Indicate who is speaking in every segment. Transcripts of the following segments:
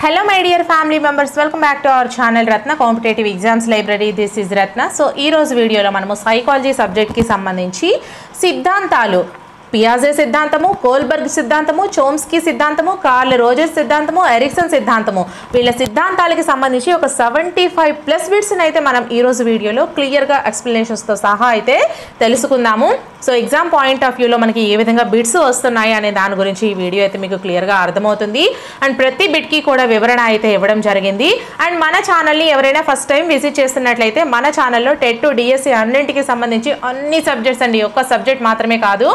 Speaker 1: Hello my dear family members, welcome back to our channel Ratna Competitive Exams Library. This is Ratna. So ee roju video lo manamu psychology subject ki sambandhinchi సిద్ధాంతాలు పియాజే సిద్ధాంతము, Kohlberg సిద్ధాంతము, Chomsky సిద్ధాంతము, curl Rogers సిద్ధాంతము, Ericsson సిద్ధాంతము వీళ్ళ సిద్ధాంతాలకు సంబంధించి ఒక 75+ బిట్స్ని అయితే మనం ఈరోజు వీడియోలో క్లియర్గా ఎక్స్ప్లెనేషన్స్తో సహా అయితే తెలుసుకుందాము. సో ఎగ్జామ్ పాయింట్ ఆఫ్ వ్యూలో మనకి ఏ విధంగా బిట్స్ వస్తున్నాయి అనే దాని గురించి ఈ వీడియో అయితే మీకు క్లియర్గా అర్థమవుతుంది. అండ్ ప్రతి బిట్కి కూడా వివరణ అయితే ఇవ్వడం జరిగింది. అండ్ మన ఛానల్ని ఎవరైనా ఫస్ట్ టైం విజిట్ చేస్తున్నట్లయితే మన ఛానల్లో టెట్ టు డిఎస్సి అన్నింటికి సంబంధించి అన్ని సబ్జెక్ట్స్ అండి, ఒక్క సబ్జెక్ట్ మాత్రమే కాదు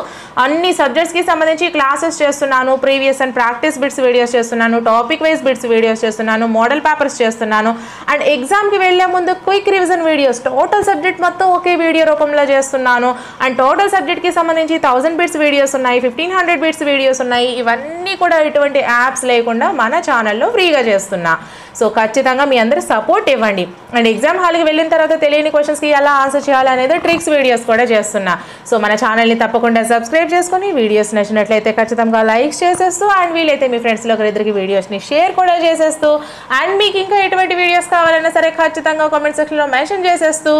Speaker 1: అన్ని సబ్జెక్ట్స్కి సంబంధించి క్లాసెస్ చేస్తున్నాను, previous and practice bits videos చేస్తున్నాను, టాపిక్ వైజ్ బిట్స్ వీడియోస్ చేస్తున్నాను, మోడల్ పేపర్స్ చేస్తున్నాను. అండ్ ఎగ్జామ్కి వెళ్ళే ముందు quick revision videos total subject మొత్తం ఒకే వీడియో రూపంలో చేస్తున్నాను. అండ్ టోటల్ సబ్జెక్ట్కి సంబంధించి 1000 బిట్స్ వీడియోస్ ఉన్నాయి, 1500 బిట్స్ వీడియోస్ ఉన్నాయి. ఇవన్నీ కూడా ఎటువంటి యాప్స్ లేకుండా మన ఛానల్లో ఫ్రీగా చేస్తున్నా. సో ఖచ్చితంగా మీ అందరూ సపోర్ట్ ఇవ్వండి. అండ్ ఎగ్జామ్ హాల్కి వెళ్ళిన తర్వాత తెలియని క్వశ్చన్స్కి ఎలా ఆన్సర్ చేయాలనేది ట్రిక్స్ వీడియోస్ కూడా చేస్తున్నా. సో మన ఛానల్ని తప్పకుండా సబ్స్క్రైబ్ చేసుకొని వీడియోస్ నచ్చినట్లయితే ఖచ్చితంగా లైక్ చేసేస్తూ అండ్ వీలైతే మీ ఫ్రెండ్స్లో ఒకరిద్దరికి వీడియోస్ని షేర్ కూడా చేసేస్తూ అండ్ మీకు ఇంకా ఎటువంటి వీడియోస్ కావాలన్నా సరే ఖచ్చితంగా కామెంట్ సెక్షన్లో మెన్షన్ చేసేస్తూ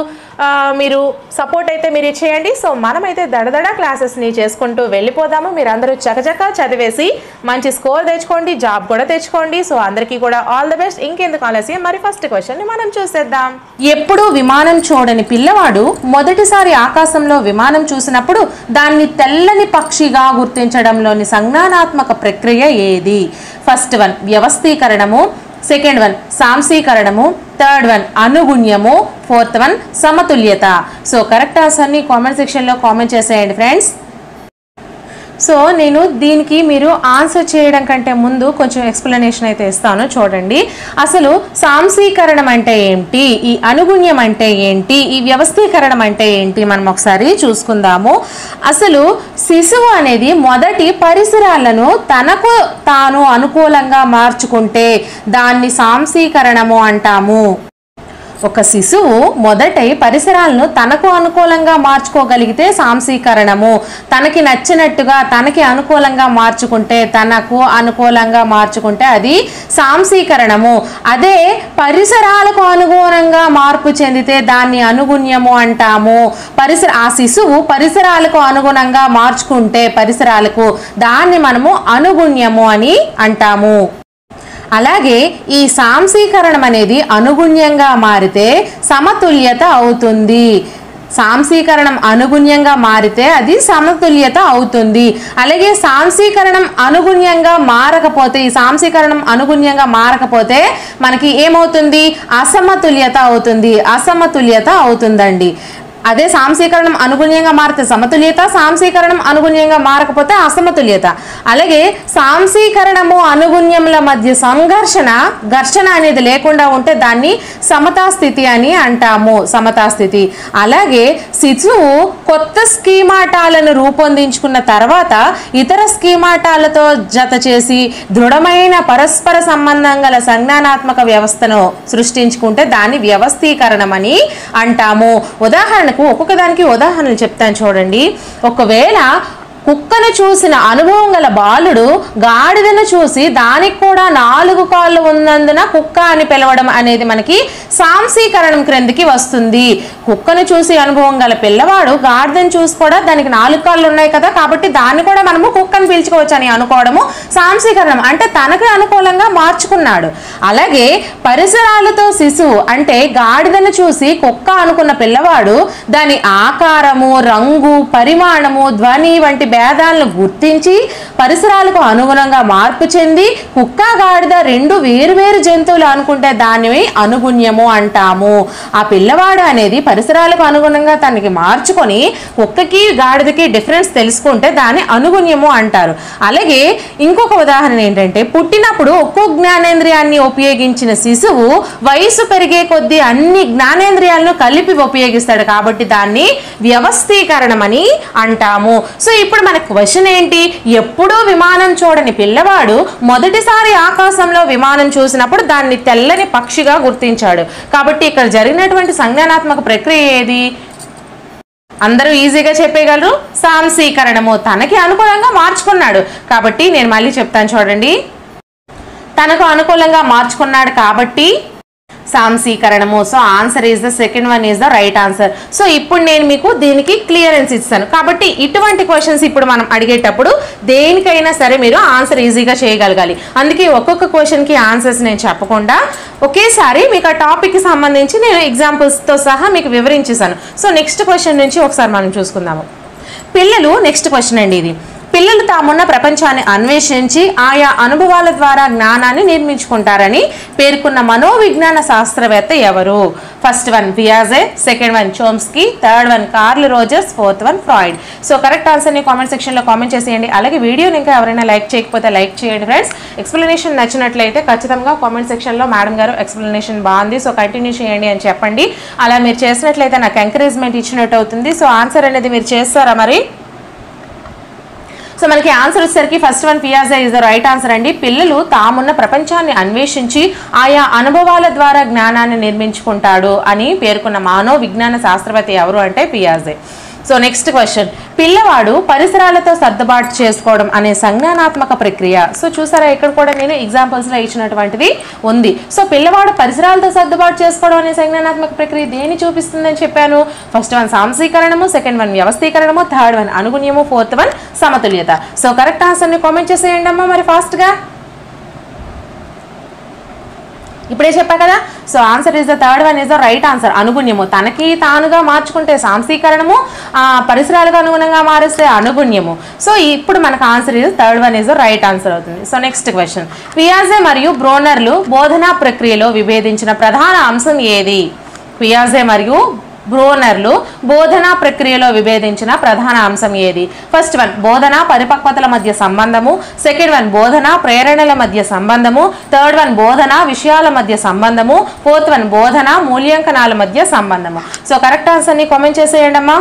Speaker 1: మీరు సపోర్ట్ అయితే మీరు ఇచ్చేయండి. సో మనమైతే దడదడ క్లాసెస్ని చేసుకుంటూ వెళ్ళిపోదాము. మీరు అందరూ చకచకా చదివేసి మంచి స్కోర్ తెచ్చుకోండి, జాబ్ కూడా తెచ్చుకోండి. సో అందరికీ కూడా ఆల్ ద బెస్ట్. ఇంకెందుకు ఆలస్యం, మరి ఫస్ట్ క్వశ్చన్ ని మనం చూసేద్దాం. ఎప్పుడు విమానం చూడని పిల్లవాడు మొదటిసారి ఆకాశంలో విమానం చూసినప్పుడు దాన్ని తెల్లని పక్షిగా గుర్తించడంలోని సంజ్ఞానాత్మక ప్రక్రియ ఏది? ఫస్ట్ వన్ వ్యవస్థీకరణము, సెకండ్ వన్ సాంశీకరణము, థర్డ్ వన్ అనుగుణ్యము, ఫోర్త్ వన్ సమతుల్యత. సో కరెక్ట్ ఆన్సర్ని కామెంట్ సెక్షన్లో కామెంట్ చేసేయండి ఫ్రెండ్స్. సో నేను దీనికి మీరు ఆన్సర్ చేయడం కంటే ముందు కొంచెం ఎక్స్ప్లెనేషన్ అయితే ఇస్తాను చూడండి. అసలు సాంశీకరణం అంటే ఏంటి, ఈ అనుగుణ్యం అంటే ఏంటి, ఈ వ్యవస్థీకరణం అంటే ఏంటి మనం ఒకసారి చూసుకుందాము. అసలు శిశువు అనేది మొదటి పరిసరాలను తనకు తాను అనుకూలంగా మార్చుకుంటే దాన్ని సాంశీకరణము అంటాము. ఒక శిశువు మొదట పరిసరాలను తనకు అనుకూలంగా మార్చుకోగలిగితే సాంశీకరణము, తనకి నచ్చినట్టుగా తనకి అనుకూలంగా మార్చుకుంటే తనకు అనుకూలంగా మార్చుకుంటే అది సాంశీకరణము. అదే పరిసరాలకు అనుగుణంగా మార్పు చెందితే దాన్ని అనుగుణ్యము అంటాము. ఆ శిశువు పరిసరాలకు అనుగుణంగా మార్చుకుంటే పరిసరాలకు దాన్ని మనము అనుగుణ్యము అని అంటాము. అలాగే ఈ సాంశీకరణం అనేది అనుగుణ్యంగా మారితే సమతుల్యత అవుతుంది. సాంశీకరణం అనుగుణ్యంగా మారితే అది సమతుల్యత అవుతుంది. అలాగే సాంశీకరణం అనుగుణ్యంగా మారకపోతే, ఈ సాంశీకరణం అనుగుణ్యంగా మారకపోతే మనకి ఏమవుతుంది? అసమతుల్యత అవుతుంది. అసమతుల్యత అవుతుందండి. అదే సాంశీకరణం అనుగుణ్యంగా మారితే సమతుల్యత, సాంశీకరణం అనుగుణ్యంగా మారకపోతే అసమతుల్యత. అలాగే సాంశీకరణము అనుగుణ్యముల మధ్య ఘర్షణ అనేది లేకుండా ఉంటే దాన్ని సమతాస్థితి అని అంటాము. సమతాస్థితి. అలాగే శిశువు కొత్త స్కీమాటాలను రూపొందించుకున్న తర్వాత ఇతర స్కీమాటాలతో జత చేసి దృఢమైన పరస్పర సంబంధం గల సంజ్ఞానాత్మక వ్యవస్థను సృష్టించుకుంటే దాన్ని వ్యవస్థీకరణం అని అంటాము. ఒక్కొక్క దానికి ఉదాహరణలు చెప్తాను చూడండి. ఒకవేళ కుక్కను చూసిన అనుభవం గల బాలుడు గాడిదను చూసి దానికి కూడా 4 కాళ్ళు ఉన్నందున కుక్క అని పిలవడం అనేది మనకి సాంశీకరణం క్రిందికి వస్తుంది. కుక్కను చూసి అనుభవం గల పిల్లవాడు గాడిదను చూసి కూడా దానికి 4 కాళ్ళు ఉన్నాయి కదా కాబట్టి దాన్ని కూడా మనము కుక్కను పిలుచుకోవచ్చు అని అనుకోవడము సాంశీకరణం. అంటే తనకు అనుకూలంగా మార్చుకున్నాడు. అలాగే పరిసరాలతో శిశువు అంటే గాడిదను చూసి కుక్క అనుకున్న పిల్లవాడు దాని ఆకారము, రంగు, పరిమాణము, ధ్వని వంటి భేదాలను గుర్తించి పరిసరాలకు అనుగుణంగా మార్పు చెంది కుక్క గాడిద 2 వేరువేరు జంతువులు అనుకుంటే దాన్ని అనుగుణ్యము అంటాము. ఆ పిల్లవాడు అనేది పరిసరాలకు అనుగుణంగా తనకి మార్చుకొని కుక్కకి గాడిదకి డిఫరెన్స్ తెలుసుకుంటే దాన్ని అనుగుణ్యము అంటారు. అలాగే ఇంకొక ఉదాహరణ ఏంటంటే పుట్టినప్పుడు ఒక్కో జ్ఞానేంద్రియాన్ని ఉపయోగించిన శిశువు వయసు పెరిగే కొద్దీ అన్ని జ్ఞానేంద్రియాలను కలిపి ఉపయోగిస్తాడు కాబట్టి దాన్ని వ్యవస్థీకరణం అని అంటాము. సో ఇప్పుడు మన క్వశ్చన్ ఏంటి? ఎప్పుడూ విమానం చూడని పిల్లవాడు మొదటిసారి ఆకాశంలో విమానం చూసినప్పుడు దాన్ని తెల్లని పక్షిగా గుర్తించాడు. కాబట్టి ఇక్కడ జరిగినటువంటి సంజ్ఞానాత్మక ప్రక్రియ ఏది? అందరూ ఈజీగా చెప్పగలరు. సాంశీకరణము. తనకి అనుకూలంగా మార్చుకున్నాడు. కాబట్టి నేను మళ్ళీ చెప్తాను చూడండి. తనకు అనుకూలంగా మార్చుకున్నాడు కాబట్టి సాంశీకరణము. So answer is the second one is the right answer. So ఇప్పుడు నేను మీకు దీనికి క్లియరెన్స్ ఇస్తాను కాబట్టి ఇటువంటి క్వశ్చన్స్ ఇప్పుడు మనం అడిగేటప్పుడు దేనికైనా సరే మీరు ఆన్సర్ ఈజీగా చేయగలగాలి. అందుకే ఒక్కొక్క క్వశ్చన్కి ఆన్సర్స్ నేను చెప్పకుండా ఒకేసారి మీకు ఆ టాపిక్కి సంబంధించి నేను ఎగ్జాంపుల్స్తో సహా మీకు వివరించేశాను. సో నెక్స్ట్ క్వశ్చన్ నుంచి ఒకసారి మనం చూసుకుందాము. పిల్లలు నెక్స్ట్ క్వశ్చన్ అండి. ఇది పిల్లలు తామున్న ప్రపంచాన్ని అన్వేషించి ఆయా అనుభవాల ద్వారా జ్ఞానాన్ని నిర్మించుకుంటారని పేర్కొన్న మనోవిజ్ఞాన శాస్త్రవేత్త ఎవరు? ఫస్ట్ వన్ పియాజే, second one Chomsky, third one Carl Rogers, fourth one Freud. So correct ఆన్సర్ని కామెంట్ సెక్షన్లో కామెంట్ చేసేయండి. అలాగే వీడియోని ఇంకా ఎవరైనా లైక్ చేయకపోతే లైక్ చేయండి ఫ్రెండ్స్. ఎక్స్ప్లెనేషన్ నచ్చినట్లయితే ఖచ్చితంగా కామెంట్ సెక్షన్లో మేడం గారు ఎక్స్ప్లెనేషన్ బాగుంది సో కంటిన్యూ చేయండి అని చెప్పండి. అలా మీరు చేసినట్లయితే నాకు ఎంకరేజ్మెంట్ ఇచ్చినట్టు అవుతుంది. సో ఆన్సర్ అనేది మీరు చేస్తారా మరి? సో మనకి ఆన్సర్ వచ్చేసరికి ఫస్ట్ వన్ పియాజే ఇస్ ద రైట్ ఆన్సర్ అండి. పిల్లలు తామున్న ప్రపంచాన్ని అన్వేషించి ఆయా అనుభవాల ద్వారా జ్ఞానాన్ని నిర్మించుకుంటాడు అని పేర్కొన్న మానవ విజ్ఞాన శాస్త్రవేత్త ఎవరు అంటే పియాజే. సో నెక్స్ట్ క్వశ్చన్, పిల్లవాడు పరిసరాలతో సర్దుబాటు చేసుకోవడం అనే సంజ్ఞానాత్మక ప్రక్రియ. సో చూసారా ఇక్కడ కూడా నేను ఎగ్జాంపుల్స్లో ఇచ్చినటువంటిది ఉంది. సో పిల్లవాడు పరిసరాలతో సర్దుబాటు చేసుకోవడం అనే సంజ్ఞానాత్మక ప్రక్రియ దేని చూపిస్తుందని చెప్పాను? ఫస్ట్ వన్ సాంశీకరణము, సెకండ్ వన్ వ్యవస్థీకరణము, థర్డ్ వన్ అనుగుణ్యము, ఫోర్త్ వన్ సమతుల్యత. సో కరెక్ట్ ఆన్సర్ని కామెంట్ చేసేయండి అమ్మా మరి ఫాస్ట్గా. ఇప్పుడే చెప్పా కదా. So answer is the third one is the right answer. అనుగుణ్యము తనకి తానుగా మార్చుకుంటే సాంశీకరణము, పరిసరాలకు అనుగుణంగా మారిస్తే అనుగుణ్యము. సో ఇప్పుడు మనకు answer is third one is the right answer అవుతుంది. సో నెక్స్ట్ క్వశ్చన్, పియాజే మరియు బ్రోనర్లు బోధనా ప్రక్రియలో విభేదించిన ప్రధాన అంశం ఏది? పియాజే మరియు బ్రోనర్లు బోధనా ప్రక్రియలో విభేదించిన ప్రధాన అంశం ఏది? ఫస్ట్ వన్ బోధన పరిపక్వతల మధ్య సంబంధము, సెకండ్ వన్ బోధన ప్రేరణల మధ్య సంబంధము, థర్డ్ వన్ బోధన విషయాల మధ్య సంబంధము, ఫోర్త్ వన్ బోధన మూల్యాంకనాల మధ్య సంబంధము. సో కరెక్ట్ ఆన్సర్ని కామెంట్ చేసేయండి అమ్మా.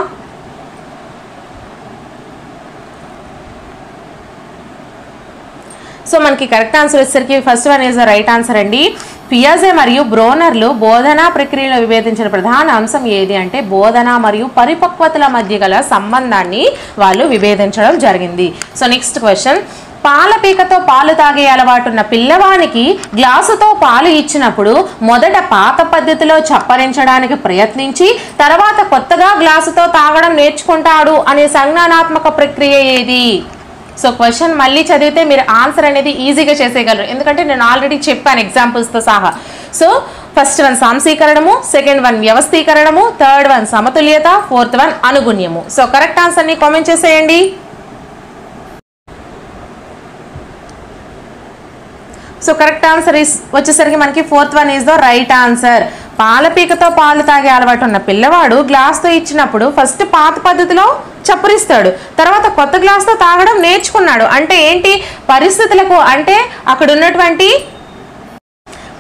Speaker 1: సో మనకి కరెక్ట్ ఆన్సర్ వచ్చేసరికి first one is the right answer అండి. పియాజే మరియు బ్రోనర్లు బోధనా ప్రక్రియలో విభేదించిన ప్రధాన అంశం ఏది అంటే బోధన మరియు పరిపక్వతల మధ్య గల సంబంధాన్ని వాళ్ళు విభేదించడం జరిగింది. సో నెక్స్ట్ క్వశ్చన్, పాలపీకతో పాలు తాగే అలవాటున్న పిల్లవానికి గ్లాసుతో పాలు ఇచ్చినప్పుడు మొదట పాత పద్ధతిలో చప్పరించడానికి ప్రయత్నించి తర్వాత కొత్తగా గ్లాసుతో తాగడం నేర్చుకుంటాడు అనే సంజ్ఞానాత్మక ప్రక్రియ ఏది? సో క్వశ్చన్ మళ్ళీ చదివితే మీరు ఆన్సర్ అనేది ఈజీగా చేసేయగలరు, ఎందుకంటే నేను ఆల్రెడీ చెప్పాను ఎగ్జాంపుల్స్తో సహా. సో ఫస్ట్ వన్ సాంశీకరణము, సెకండ్ వన్ వ్యవస్థీకరణము, థర్డ్ వన్ సమతుల్యత, ఫోర్త్ వన్ అనుగుణ్యము. సో కరెక్ట్ ఆన్సర్ని కామెంట్ చేసేయండి. సో కరెక్ట్ ఆన్సర్ వచ్చేసరికి మనకి fourth one is the right answer. పాలపీకతో పాలు తాగే అలవాటు ఉన్న పిల్లవాడు గ్లాస్తో ఇచ్చినప్పుడు ఫస్ట్ పాత పద్ధతిలో చప్పరిస్తాడు, తర్వాత కొత్త గ్లాస్తో తాగడం నేర్చుకున్నాడు. అంటే ఏంటి? పరిస్థితులకు అంటే అక్కడ ఉన్నటువంటి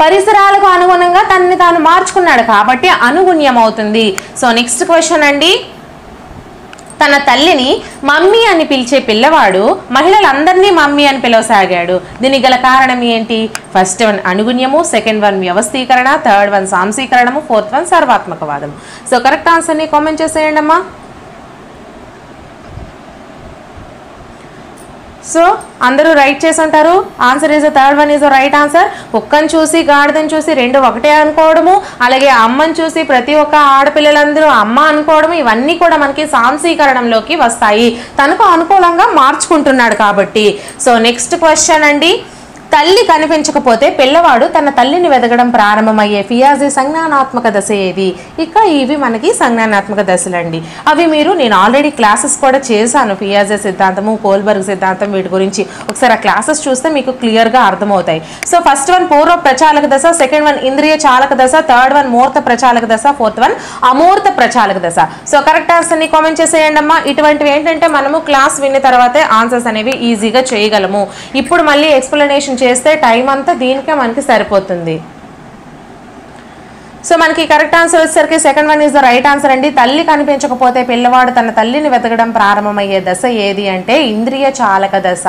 Speaker 1: పరిసరాలకు అనుగుణంగా తనని తాను మార్చుకున్నాడు కాబట్టి అనుగుణ్యం అవుతుంది. సో నెక్స్ట్ క్వశ్చన్ అండి, తన తల్లిని మమ్మీ అని పిలిచే పిల్లవాడు మహిళలందరినీ మమ్మీ అని పిలవసాగాడు. దీనికి గల కారణం ఏంటి? ఫస్ట్ వన్ అనుగుణ్యము, సెకండ్ వన్ వ్యవస్థీకరణ, థర్డ్ వన్ సాంశీకరణము, ఫోర్త్ వన్ సర్వాత్మకవాదం. సో కరెక్ట్ ఆన్సర్ని కామెంట్ చేసేయండి అమ్మా. సో అందరూ రైట్ చేసి ఉంటారు. Answer is third one is right answer. కుక్కను చూసి గాడిదని చూసి రెండు ఒకటే అనుకోవడము, అలాగే అమ్మని చూసి ప్రతి ఒక్క ఆడపిల్లలందరూ అమ్మ అనుకోవడము, ఇవన్నీ కూడా మనకి సాంశీకరణంలోకి వస్తాయి. తనకు అనుకూలంగా మార్చుకుంటున్నాడు కాబట్టి. సో నెక్స్ట్ క్వశ్చన్ అండి, తల్లి కనిపించకపోతే పిల్లవాడు తన తల్లిని వెతకడం ప్రారంభమయ్యే పియాజే సంజ్ఞానాత్మక దశ ఏది? ఇక ఇవి మనకి సంజ్ఞానాత్మక దశలండి. అవి నేను ఆల్రెడీ క్లాసెస్ కూడా చేశాను. పియాజే సిద్ధాంతము, కోల్బర్గ్ సిద్ధాంతం, వీటి గురించి ఒకసారి ఆ క్లాసెస్ చూస్తే మీకు క్లియర్గా అర్థమవుతాయి. సో ఫస్ట్ వన్ పూర్వ ప్రచాలక దశ, సెకండ్ వన్ ఇంద్రియ చాలక దశ, థర్డ్ వన్ మూర్త ప్రచాలక దశ, ఫోర్త్ వన్ అమూర్త ప్రచాలక దశ. సో కరెక్ట్ ఆన్సర్ని కామెంట్ చేసేయండి అమ్మా. ఇటువంటివి ఏంటంటే మనము క్లాస్ విన్న తర్వాతే ఆన్సర్స్ అనేవి ఈజీగా చేయగలము. ఇప్పుడు మళ్ళీ ఎక్స్ప్లెనేషన్ చేస్తే టైం అంతా దీనికే మనకి సరిపోతుంది. సో మనకి కరెక్ట్ ఆన్సర్ వచ్చేసరికి second one is the right answer అండి. తల్లి కనిపించకపోతే పిల్లవాడు తన తల్లిని వెతకడం ప్రారంభమయ్యే దశ ఏది అంటే ఇంద్రియ చాలక దశ.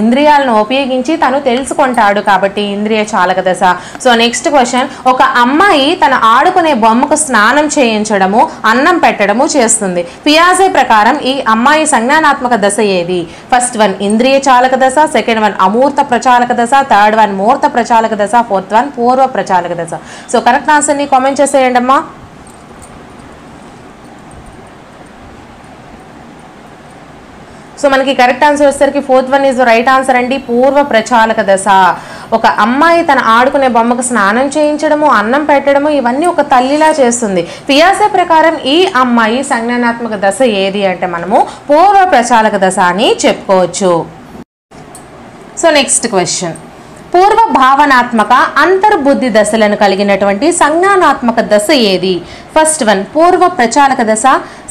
Speaker 1: ఇంద్రియాలను ఉపయోగించి తను తెలుసుకుంటాడు కాబట్టి ఇంద్రియ చాలక దశ. సో నెక్స్ట్ క్వశ్చన్, ఒక అమ్మాయి తన ఆడుకునే బొమ్మకు స్నానం చేయించడము అన్నం పెట్టడము చేస్తుంది. పియాజే ప్రకారం ఈ అమ్మాయి సంజ్ఞానాత్మక దశ ఏది? ఫస్ట్ వన్ ఇంద్రియ చాలక దశ, సెకండ్ వన్ అమూర్త ప్రచాలక దశ, థర్డ్ వన్ మూర్త ప్రచాలక దశ, ఫోర్త్ వన్ పూర్వ ప్రచాలక దశ. సో కరెక్ట్ ఆన్సర్ని కామెంట్ చేసేయండి అమ్మా. సో మనకి కరెక్ట్ ఆన్సర్ వచ్చేసరికి fourth one is right answer అండి, పూర్వ ప్రచాలక దశ. ఒక అమ్మాయి తన ఆడుకునే బొమ్మకు స్నానం చేయించడము అన్నం పెట్టడము ఇవన్నీ ఒక తల్లిలా చేస్తుంది. పియాసే ప్రకారం ఈ అమ్మాయి సంజ్ఞానాత్మక దశ ఏది అంటే మనము పూర్వ ప్రచాలక దశ అని చెప్పుకోవచ్చు. సో నెక్స్ట్ క్వశ్చన్, పూర్వ భావనాత్మక అంతర్బుద్ధి దశలను కలిగినటువంటి సంజ్ఞానాత్మక దశ ఏది? ఫస్ట్ వన్ పూర్వ ప్రచాలక దశ,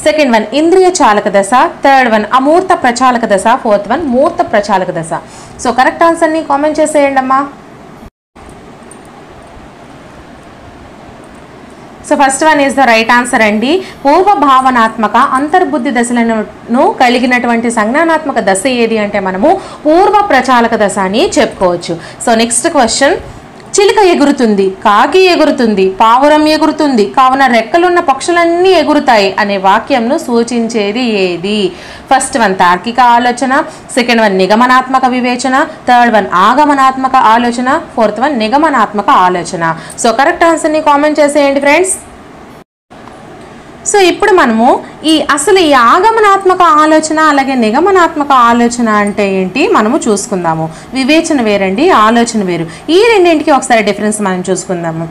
Speaker 1: సెకండ్ వన్ ఇంద్రియ చాలక దశ, థర్డ్ వన్ అమూర్త ప్రచాలక దశ, ఫోర్త్ వన్ మూర్త ప్రచాలక దశ. సో కరెక్ట్ ఆన్సర్ని కామెంట్ చేసేయండి అమ్మా. So first one is the right answer అండి. పూర్వ భావనాత్మక అంతర్బుద్ధి దశలను కలిగినటువంటి సంజ్ఞానాత్మక దశ ఏది అంటే మనము పూర్వ ప్రచాలక దశ అని చెప్పుకోవచ్చు. సో నెక్స్ట్ క్వశ్చన్, చిలుక ఎగురుతుంది, కాకి ఎగురుతుంది, పావురం ఎగురుతుంది, కావున రెక్కలున్న పక్షులన్నీ ఎగురుతాయి అనే వాక్యంను సూచించేది ఏది? ఫస్ట్ వన్ తార్కిక ఆలోచన, సెకండ్ వన్ నిగమనాత్మక వివేచన, థర్డ్ వన్ ఆగమనాత్మక ఆలోచన, ఫోర్త్ వన్ నిగమనాత్మక ఆలోచన. సో కరెక్ట్ ఆన్సర్ని కామెంట్ చేసేయండి ఫ్రెండ్స్. సో ఇప్పుడు మనము అసలు ఈ ఆగమనాత్మక ఆలోచన అలాగే నిగమనాత్మక ఆలోచన అంటే ఏంటి మనము చూసుకుందాము. వివేచన వేరండి, ఆలోచన వేరు. ఈ రెండింటికి ఒకసారి డిఫరెన్స్ మనం చూసుకుందాము.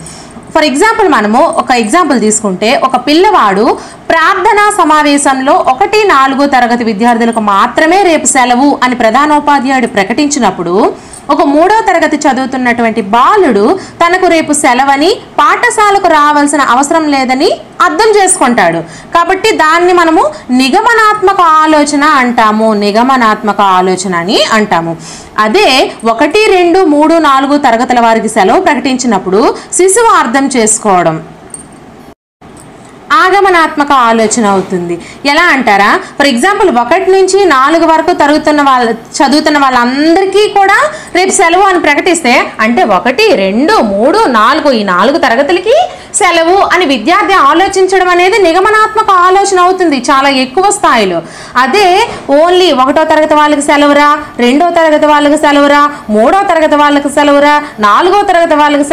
Speaker 1: ఫర్ ఎగ్జాంపుల్ మనము ఒక ఎగ్జాంపుల్ తీసుకుంటే, ఒక పిల్లవాడు ప్రార్థనా సమావేశంలో 1-4 తరగతి విద్యార్థులకు మాత్రమే రేపు సెలవు అని ప్రధానోపాధ్యాయుడు ప్రకటించినప్పుడు ఒక 3వ తరగతి చదువుతున్నటువంటి బాలుడు తనకు రేపు సెలవని పాఠశాలకు రావాల్సిన అవసరం లేదని అర్థం చేసుకుంటాడు. కాబట్టి దాన్ని మనము నిగమనాత్మక ఆలోచన అంటాము, నిగమనాత్మక ఆలోచన అని అంటాము. అదే 1, 2, 3, 4 తరగతుల వారికి సెలవు ప్రకటించినప్పుడు శిశువు అర్థం చేసుకోవడం ఆగమనాత్మక ఆలోచన అవుతుంది. ఎలా అంటారా? ఫర్ ఎగ్జాంపుల్ 1 నుంచి 4 వరకు చదువుతున్న వాళ్ళందరికీ కూడా రేపు సెలవు అని ప్రకటిస్తే అంటే 1, 2, 3, 4 ఈ 4 తరగతులకి సెలవు అని విద్యార్థి ఆలోచించడం అనేది నిగమనాత్మక ఆలోచన అవుతుంది చాలా ఎక్కువ స్థాయిలో. అదే ఓన్లీ 1వ తరగతి వాళ్ళకి సెలవురా, 2వ తరగతి వాళ్ళకి సెలవురా, 3వ తరగతి వాళ్ళకి సెలవురా, 4వ తరగతి వాళ్ళకి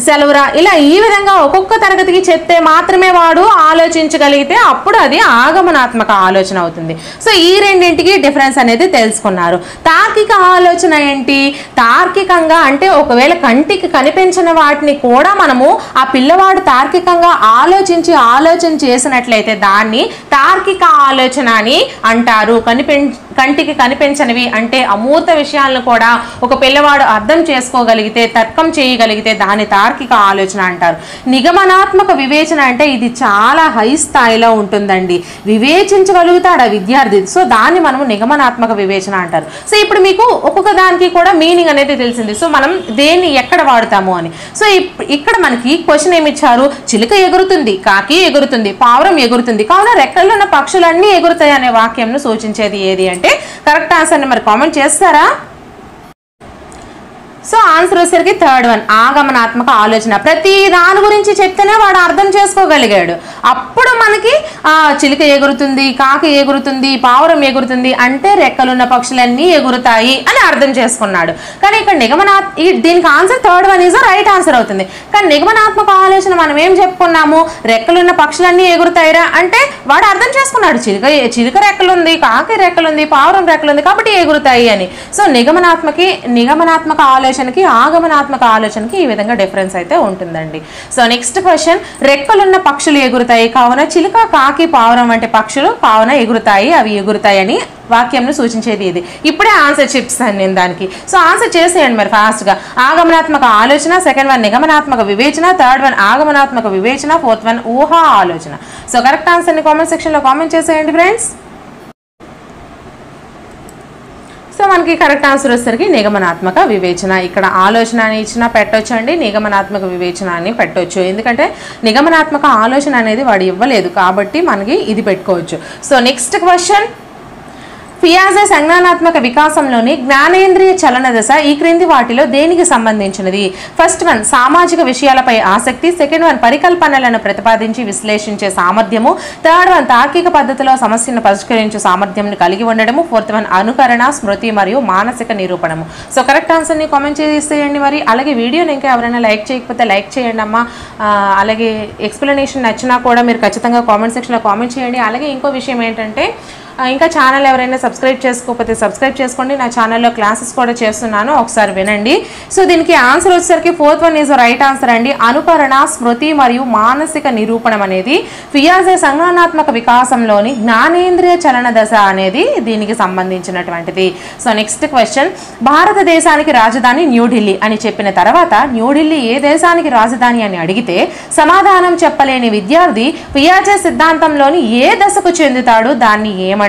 Speaker 1: సెలవురా ఇలా ఈ విధంగా ఒక్కొక్క తరగతికి చెప్తే మాత్రమే వాడు ఆలోచించగలిగితే అప్పుడు అది ఆగమనాత్మక ఆలోచన అవుతుంది. సో ఈ రెండింటికి డిఫరెన్స్ అనేది తెలుసుకున్నారు. తార్కిక ఆలోచన ఏంటి? తార్కికంగా అంటే ఒకవేళ కంటికి కనిపించిన వాటిని కూడా మనము ఆ పిల్లవాడు తార్కికంగా ఆలోచన చేసినట్లయితే దాన్ని తార్కిక ఆలోచన అని అంటారు. కంటికి కనిపించనివి అంటే అమూర్త విషయాలను కూడా ఒక పిల్లవాడు అర్థం చేసుకోగలిగితే, తర్కం చేయగలిగితే దాన్ని తార్కిక ఆలోచన అంటారు. నిగమనాత్మక వివేచన అంటే ఇది చాలా హై స్థాయిలో ఉంటుందండి, వివేచించగలుగుతాడు ఆ విద్యార్థి. సో దాన్ని మనము నిగమనాత్మక వివేచన అంటారు. సో ఇప్పుడు మీకు ఒక్కొక్క దానికి కూడా మీనింగ్ అనేది తెలిసింది. సో మనం దేన్ని ఎక్కడ వాడతాము అని. సో ఇక్కడ మనకి క్వశ్చన్ ఏమి ఇచ్చారు? చిలుక ఎగురుతుంది, కాకి ఎగురుతుంది, పావురం ఎగురుతుంది, కావున రెక్కల్లో ఉన్న పక్షులన్నీ ఎగురుతాయి అనే వాక్యంను సూచించేది ఏది అంటే కరెక్ట్ ఆన్సర్ని మరి కామెంట్ చేస్తారా? సో ఆన్సర్ వచ్చేసరికి థర్డ్ వన్ ఆగమనాత్మక ఆలోచన. ప్రతి దాని గురించి చెప్తేనే వాడు అర్థం చేసుకోగలిగాడు. అప్పుడు మనకి చిలుక ఎగురుతుంది, కాకి ఎగురుతుంది, పావురం ఎగురుతుంది అంటే రెక్కలున్న పక్షులన్నీ ఎగురుతాయి అని అర్థం చేసుకున్నాడు. కానీ ఇక్కడ దీనికి answer third one is right answer అవుతుంది. కానీ నిగమనాత్మక ఆలోచన మనం ఏం చెప్పుకున్నాము? రెక్కలున్న పక్షులన్నీ ఎగురుతాయిరా అంటే వాడు అర్థం చేసుకున్నాడు చిలుక రెక్కలుంది, కాకి రెక్కలుంది, పావురం రెక్కలుంది కాబట్టి ఎగురుతాయి అని. సో నిగమనాత్మక ఆలోచనకి ఆగమనాత్మక ఆలోచనకి ఈ విధంగా డిఫరెన్స్ అయితే ఉంటుందండి. సో నెక్స్ట్ క్వశ్చన్, రెక్కలున్న పక్షులు ఎగురుతాయి కావున చిలుక, కాకి, పావురం వంటి పక్షులు కావున ఎగురుతాయి, అవి ఎగురుతాయి అని వాక్యంను సూచించేది ఇది. ఇప్పుడే ఆన్సర్ చెప్తాను నేను దానికి. సో ఆన్సర్ చేసేయండి మరి ఫాస్ట్గా. ఆగమనాత్మక ఆలోచన, సెకండ్ వన్ నిగమనాత్మక వివేచన, థర్డ్ వన్ ఆగమనాత్మక వివేచన, ఫోర్త్ వన్ ఊహా ఆలోచన. సో కరెక్ట్ ఆన్సర్ని కామెంట్ సెక్షన్లో కామెంట్ చేసేయండి ఫ్రెండ్స్. సో మనకి కరెక్ట్ ఆన్సర్ వచ్చేసరికి నిగమనాత్మక వివేచన. ఇక్కడ ఆలోచన అని ఇచ్చినా పెట్టొచ్చు అండి, నిగమనాత్మక వివేచన అని పెట్టొచ్చు. ఎందుకంటే నిగమనాత్మక ఆలోచన అనేది వాడు ఇవ్వలేదు కాబట్టి మనకి ఇది పెట్టుకోవచ్చు. సో నెక్స్ట్ క్వశ్చన్, పియాజే సంజ్ఞానాత్మక వికాసంలోని జ్ఞానేంద్రియ చలన దశ ఈ క్రింది వాటిలో దేనికి సంబంధించినది? ఫస్ట్ వన్ సామాజిక విషయాలపై ఆసక్తి, సెకండ్ వన్ పరికల్పనలను ప్రతిపాదించి విశ్లేషించే సామర్థ్యము, థర్డ్ వన్ తార్కిక పద్ధతిలో సమస్యను పరిష్కరించే సామర్థ్యం కలిగి ఉండడము, ఫోర్త్ వన్ అనుకరణ, స్మృతి మరియు మానసిక నిరూపణము. సో కరెక్ట్ ఆన్సర్ని కామెంట్ చేసేయండి. మరి అలాగే వీడియోని ఇంకా ఎవరైనా లైక్ చేయకపోతే లైక్ చేయండి అమ్మా. అలాగే ఎక్స్ప్లెనేషన్ నచ్చినా కూడా మీరు ఖచ్చితంగా కామెంట్ సెక్షన్లో కామెంట్ చేయండి. అలాగే ఇంకో విషయం ఏంటంటే ఇంకా ఛానల్ ఎవరైనా సబ్స్క్రైబ్ చేసుకోకపోతే సబ్స్క్రైబ్ చేసుకోండి. నా ఛానల్లో క్లాసెస్ కూడా చేస్తున్నాను, ఒకసారి వినండి. సో దీనికి ఆన్సర్ వచ్చేసరికి fourth one is right answer అండి. అనుకరణ, స్మృతి మరియు మానసిక నిరూపణం అనేది పియాజే సంజ్ఞానాత్మక వికాసంలోని జ్ఞానేంద్రియ చలన దశ అనేది దీనికి సంబంధించినటువంటిది. సో నెక్స్ట్ క్వశ్చన్, భారతదేశానికి రాజధాని న్యూఢిల్లీ అని చెప్పిన తర్వాత న్యూఢిల్లీ ఏ దేశానికి రాజధాని అని అడిగితే సమాధానం చెప్పలేని విద్యార్థి పియాజే సిద్ధాంతంలోని ఏ దశకు చెందుతాడు, దాన్ని ఏమంటారు?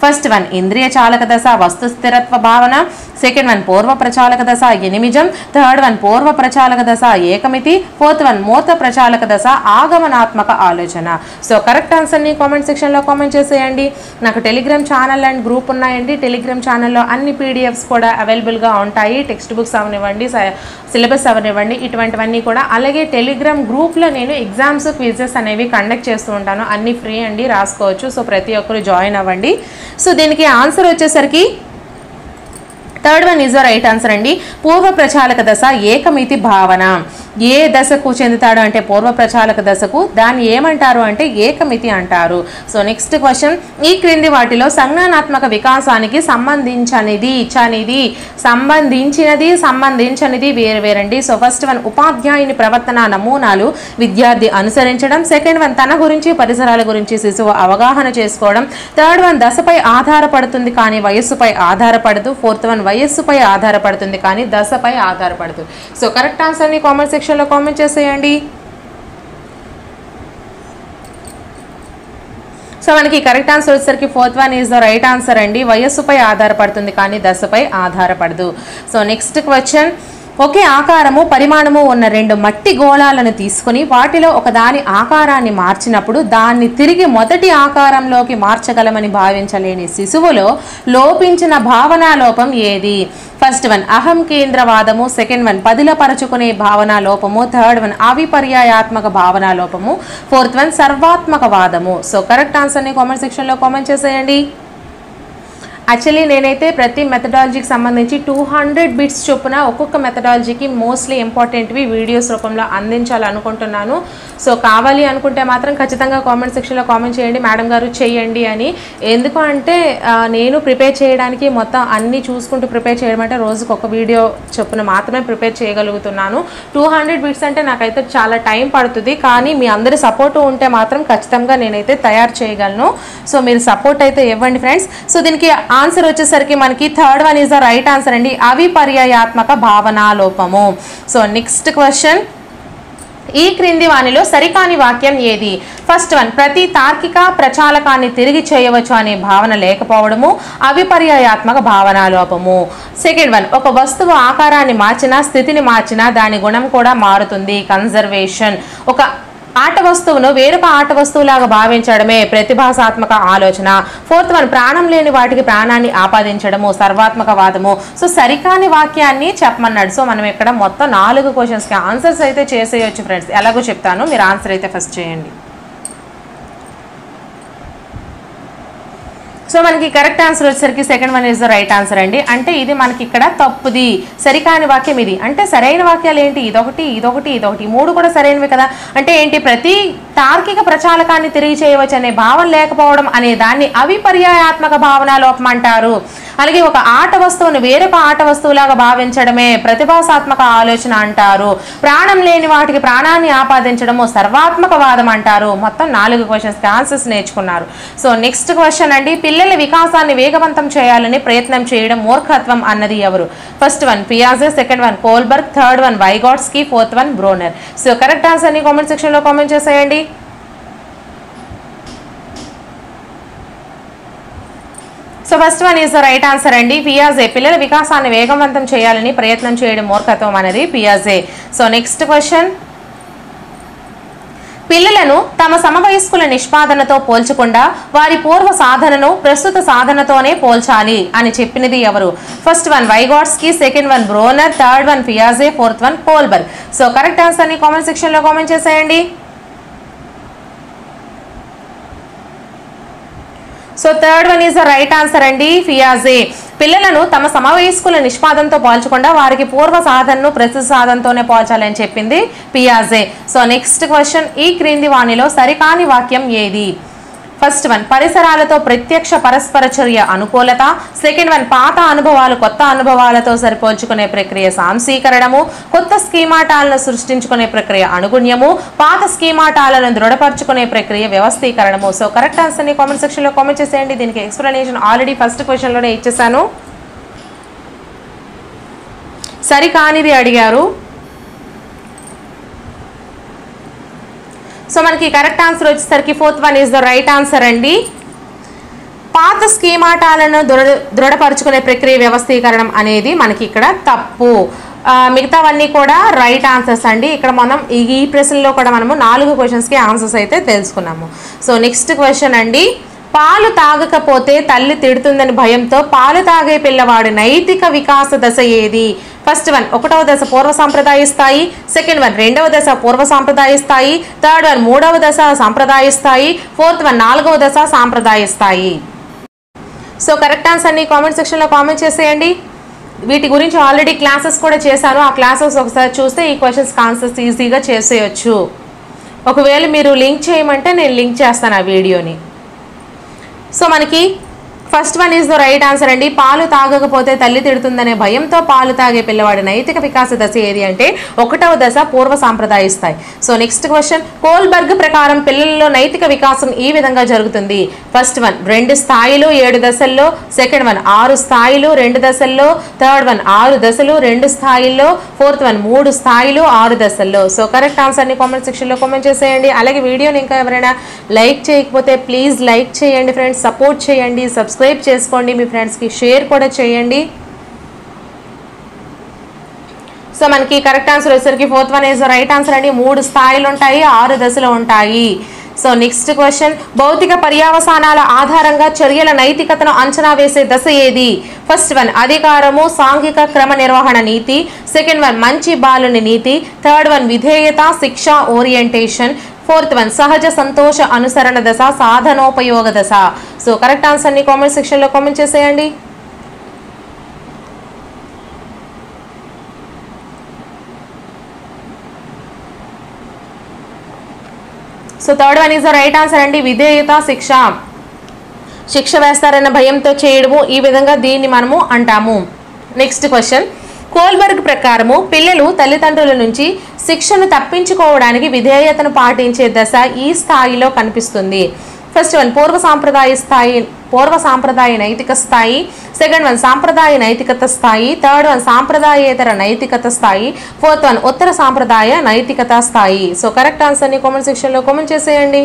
Speaker 1: ఫస్ట్ వన్ ఇంద్రియ చాలక దశ వస్తు స్థిరత్వ భావన, సెకండ్ వన్ పూర్వ ప్రచాలక దశ ఎనిమిజం, థర్డ్ వన్ పూర్వ ప్రచాలక దశ ఏకమితి, ఫోర్త్ వన్ మూర్త ప్రచాలక దశ ఆగమనాత్మక ఆలోచన. సో కరెక్ట్ ఆన్సర్ని కామెంట్ సెక్షన్లో కామెంట్ చేసేయండి. నాకు టెలిగ్రామ్ ఛానల్ అండ్ గ్రూప్ ఉన్నాయండి. టెలిగ్రామ్ ఛానల్లో అన్ని పీడిఎఫ్స్ కూడా అవైలబుల్గా ఉంటాయి. టెక్స్ట్ బుక్స్ అవనివ్వండి, సిలబస్ అవనివ్వండి, ఇటువంటివన్నీ కూడా. అలాగే టెలిగ్రామ్ గ్రూప్లో నేను ఎగ్జామ్స్, క్విజెస్ అనేవి కండక్ట్ చేస్తూ ఉంటాను. అన్నీ ఫ్రీ అండి, రాసుకోవచ్చు. సో ప్రతి ఒక్కరు జాయిన్ అవ్వండి. సో దీనికి ఆన్సర్ వచ్చేసరికి third one is right answer అండి. పూర్వ ప్రచాలక దశ ఏకమితి భావన. ఏ దశకు చెందుతాడు అంటే పూర్వ ప్రచాలక దశకు, దాన్ని ఏమంటారు అంటే ఏకమితి అంటారు. సో నెక్స్ట్ క్వశ్చన్, ఈ క్రింది వాటిలో సంజ్ఞానాత్మక వికాసానికి సంబంధించినది వేరండి. సో ఫస్ట్ వన్ ఉపాధ్యాయుని ప్రవర్తన నమూనాలు విద్యార్థి అనుసరించడం, సెకండ్ వన్ తన గురించి పరిసరాల గురించి శిశువు అవగాహన చేసుకోవడం, థర్డ్ వన్ దశపై ఆధారపడుతుంది కానీ వయస్సుపై ఆధారపడదు, ఫోర్త్ వన్ వయస్సుపై ఆధారపడుతుంది కానీ దశపై ఆధారపడదు. సో కరెక్ట్ ఆన్సర్ని కామెంట్ సెక్షన్లో కామెంట్ చేసేయండి. సో మనకి కరెక్ట్ ఆన్సర్ వచ్చేసరికి fourth one is the right answer అండి. వయస్సుపై ఆధారపడుతుంది కానీ దశపై ఆధారపడదు. సో నెక్స్ట్ క్వశ్చన్, ఒకే ఆకారము పరిమాణము ఉన్న రెండు మట్టి గోళాలను తీసుకుని వాటిలో ఒకదాని ఆకారాన్ని మార్చినప్పుడు దాన్ని తిరిగి మొదటి ఆకారంలోకి మార్చగలమని భావించలేని శిశువులో లోపించిన భావనా లోపం ఏది? ఫస్ట్ వన్ అహం కేంద్రవాదము, సెకండ్ వన్ పదిలపరచుకునే భావనా లోపము, థర్డ్ వన్ అవిపర్యాయాత్మక భావనా లోపము, ఫోర్త్ వన్ సర్వాత్మక వాదము. సో కరెక్ట్ ఆన్సర్ని కామెంట్ సెక్షన్లో కామెంట్ చేసేయండి. యాక్చువల్లీ నేనైతే ప్రతి మెథడాలజీకి సంబంధించి 200 బిట్స్ చొప్పున ఒక్కొక్క మెథడాలజీకి మోస్ట్లీ ఇంపార్టెంట్వి వీడియోస్ రూపంలో అందించాలనుకుంటున్నాను. సో కావాలి అనుకుంటే మాత్రం ఖచ్చితంగా కామెంట్ సెక్షన్లో కామెంట్ చేయండి, మేడం గారు చేయండి అని. ఎందుకు అంటే నేను ప్రిపేర్ చేయడానికి మొత్తం అన్నీ చూసుకుంటూ ప్రిపేర్ చేయడం అంటే రోజుకు ఒక వీడియో చొప్పున మాత్రమే ప్రిపేర్ చేయగలుగుతున్నాను. 200 బిట్స్ అంటే నాకైతే చాలా టైం పడుతుంది, కానీ మీ అందరి సపోర్ట్ ఉంటే మాత్రం ఖచ్చితంగా నేనైతే తయారు చేయగలను. సో మీరు సపోర్ట్ అయితే ఇవ్వండి ఫ్రెండ్స్. సో దీనికి ఆన్సర్ వచ్చేసరికి మనకి third one is the right answer అండి, అవిపర్యాయాత్మక భావనా లోపము. సో నెక్స్ట్ క్వశ్చన్, ఈ క్రింది వానిలో సరికాని వాక్యం ఏది? ఫస్ట్ వన్ ప్రతి తార్కిక ప్రచాలకాన్ని తిరిగి చేయవచ్చు అనే భావన లేకపోవడము అవిపర్యాయాత్మక భావనా లోపము. సెకండ్ వన్ ఒక వస్తువు ఆకారాన్ని మార్చినా స్థితిని మార్చినా దాని గుణం కూడా మారుతుంది, కన్జర్వేషన్. ఒక ఆట వస్తువును వేరొక ఆట వస్తువులాగా భావించడమే ప్రతిభాసాత్మక ఆలోచన. ఫోర్త్ వన్ ప్రాణం లేని వాటికి ప్రాణాన్ని ఆపాదించడము, సర్వాత్మక వాదము. సో సరికాని వాక్యాన్ని చెప్పమన్నాడు. సో మనం ఇక్కడ మొత్తం 4 క్వశ్చన్స్కి ఆన్సర్స్ అయితే చేసేయచ్చు ఫ్రెండ్స్. ఎలాగో చెప్తాను, మీరు ఆన్సర్ అయితే ఫస్ట్ చేయండి. సో మనకి కరెక్ట్ ఆన్సర్ వచ్చేసరికి second one is the right answer అండి. అంటే ఇది మనకి ఇక్కడ తప్పుది, సరికాని వాక్యం ఇది. అంటే సరైన వాక్యాలు ఏంటి? ఇదొకటి, ఇదొకటి, ఇదొకటి, 3 కూడా సరైనవి కదా. అంటే ఏంటి? ప్రతి తార్కిక ప్రచాలకాన్ని తిరిగి చేయవచ్చు అనే భావన లేకపోవడం అనే దాన్ని అవిపర్యాయాత్మక భావనా లోపం అంటారు. అలాగే ఒక ఆట వస్తువును వేరొక ఆట వస్తువులాగా భావించడమే ప్రతిభాసాత్మక ఆలోచన అంటారు. ప్రాణం లేని వాటికి ప్రాణాన్ని ఆపాదించడము సర్వాత్మక వాదం అంటారు. మొత్తం 4 క్వశ్చన్స్కి ఆన్సర్స్ నేర్చుకున్నారు. సో నెక్స్ట్ క్వశ్చన్ అండి, పిల్లల వికాసాన్ని వేగవంతం చేయాలని ప్రయత్నం చేయడం మూర్ఖత్వం అన్నది ఎవరు? ఫస్ట్ వన్ పియాజే, second one Kohlberg, third one Vygotsky, fourth one Bruner. So correct ఆన్సర్ని కామెంట్ సెక్షన్లో కామెంట్ చేసేయండి. So first one is the right answer అండి. పియాజే పిల్లల వికాసాన్ని వేగవంతం చేయాలని ప్రయత్నం చేయడం మూర్ఖత్వం అనేది పియాజే. సో నెక్స్ట్ క్వశ్చన్, పిల్లలను తమ సమవయస్కుల నిష్పాదనతో పోల్చకుండా వారి పూర్వ సాధనను ప్రస్తుత సాధనతోనే పోల్చాలి అని చెప్పినది ఎవరు? First one Vygotsky, second one Bruner, third one పియాజే, fourth one Kohlberg. So correct answer ని కామెంట్ సెక్షన్ లో కామెంట్ చేసేయండి. So third one is the right answer అండి, పియాజే. పిల్లలను తమ సమవయస్కుల నిష్పాదంతో పోల్చకుండా వారికి పూర్వ సాధనను ప్రస్తుత సాధనతోనే పోల్చాలని చెప్పింది పియాజే. సో నెక్స్ట్ క్వశ్చన్, ఈ క్రింది వాణిలో సరికాని వాక్యం ఏది? ఫస్ట్ వన్ పరిసరాలతో ప్రత్యక్ష పరస్పర చర్య అనుకూలత, సెకండ్ వన్ పాత అనుభవాలు కొత్త అనుభవాలతో సరిపోల్చుకునే ప్రక్రియ సాంశీకరణము, కొత్త స్కీమాటాలను సృష్టించుకునే ప్రక్రియ అనుగుణ్యము, పాత స్కీమాటాలను దృఢపరచుకునే ప్రక్రియ వ్యవస్థీకరణము. సో కరెక్ట్ ఆన్సర్ ని కామెంట్ సెక్షన్ లో కామెంట్ చేసేయండి. దీనికి ఎక్స్ప్లెనేషన్ ఆల్రెడీ ఫస్ట్ క్వశ్చన్ లోనే ఇచ్చేసాను. సరికానిది అడిగారు. సో మనకి కరెక్ట్ ఆన్సర్ వచ్చేసరికి fourth one is the right answer అండి. పాత స్కీమాటాలను దృఢపరచుకునే ప్రక్రియ వ్యవస్థీకరణం అనేది మనకి ఇక్కడ తప్పు. మిగతావన్నీ కూడా రైట్ ఆన్సర్స్ అండి. ఇక్కడ మనం ఈ ప్రశ్నలో కూడా మనము 4 క్వశ్చన్స్కి ఆన్సర్స్ అయితే తెలుసుకున్నాము. సో నెక్స్ట్ క్వశ్చన్ అండి, పాలు తాగకపోతే తల్లి తిడుతుందని భయంతో పాలు తాగే పిల్లవాడి నైతిక వికాస దశ ఏది? ఫస్ట్ వన్ 1వ దశ పూర్వ సాంప్రదాయ స్థాయి, సెకండ్ వన్ 2వ దశ పూర్వ సాంప్రదాయ స్థాయి, థర్డ్ వన్ 3వ దశ సాంప్రదాయ స్థాయి, ఫోర్త్ వన్ 4వ దశ సాంప్రదాయ స్థాయి. సో కరెక్ట్ ఆన్సర్ని కామెంట్ సెక్షన్లో కామెంట్ చేసేయండి. వీటి గురించి ఆల్రెడీ క్లాసెస్ కూడా చేశాను. ఆ క్లాసెస్ ఒకసారి చూస్తే ఈ క్వశ్చన్స్కి ఆన్సర్స్ ఈజీగా చేసేయచ్చు. ఒకవేళ మీరు లింక్ చేయమంటే నేను లింక్ చేస్తాను ఆ వీడియోని. సో మనకి first one is the right answer అండి. పాలు తాగకపోతే తల్లి తిడుతుందనే భయంతో పాలు తాగే పిల్లవాడి నైతిక వికాస దశ ఏది అంటే 1వ దశ పూర్వ సాంప్రదాయ స్థాయి. సో నెక్స్ట్ క్వశ్చన్, కోల్బర్గ్ ప్రకారం పిల్లల్లో నైతిక వికాసం ఈ విధంగా జరుగుతుంది. ఫస్ట్ వన్ 2 స్థాయిలు 7 దశల్లో, సెకండ్ వన్ 6 స్థాయిలు 2 దశల్లో, థర్డ్ వన్ 6 దశలు 2 స్థాయిల్లో, ఫోర్త్ వన్ 3 స్థాయిలు 6 దశల్లో. సో కరెక్ట్ ఆన్సర్ని కామెంట్ సెక్షన్లో కామెంట్ చేసేయండి. అలాగే వీడియోని ఇంకా ఎవరైనా లైక్ చేయకపోతే ప్లీజ్ లైక్ చేయండి ఫ్రెండ్స్, సపోర్ట్ చేయండి, సబ్స్క్రైబ్ చేసుకోండి, మీ ఫ్రెండ్స్కి షేర్ కూడా చేయండి. సో మనకి కరెక్ట్ ఆన్సర్ వచ్చేసరికి fourth one is right answer అండి. 3 స్థాయిలు ఉంటాయి, 6 దశలు ఉంటాయి. సో నెక్స్ట్ క్వశ్చన్, భౌతిక పర్యవసానాల ఆధారంగా చర్యల నైతికతను అంచనా వేసే దశ ఏది? ఫస్ట్ వన్ అధికారము, సాంఘిక క్రమ నిర్వహణ నీతి, సెకండ్ వన్ మంచి బాలుని నీతి, థర్డ్ వన్ విధేయత, శిక్ష, ఓరియంటేషన్, ఫోర్త్ వన్ సహజ సంతోష అనుసరణ దశ, సాధనోపయోగ దశ. సో కరెక్ట్ ఆన్సర్ని కామెంట్ సెక్షన్లో కామెంట్ చేసేయండి. So third one is the right answer అండి, విధేయత, శిక్ష వేస్తారన్న భయంతో చేయడము, ఈ విధంగా దీన్ని మనము అంటాము. నెక్స్ట్ క్వశ్చన్, కోల్బర్గ్ ప్రకారము పిల్లలు తల్లిదండ్రుల నుంచి శిక్షను తప్పించుకోవడానికి విధేయతను పాటించే దశ ఈ స్థాయిలో కనిపిస్తుంది. ఫస్ట్ వన్ పూర్వ సాంప్రదాయ నైతిక స్థాయి, సెకండ్ వన్ సాంప్రదాయ నైతికత స్థాయి, థర్డ్ వన్ సాంప్రదాయేతర నైతికత స్థాయి, ఫోర్త్ వన్ ఉత్తర సాంప్రదాయ నైతికత స్థాయి. సో కరెక్ట్ ఆన్సర్ని కామెంట్ సెక్షన్లో కామెంట్ చేసేయండి.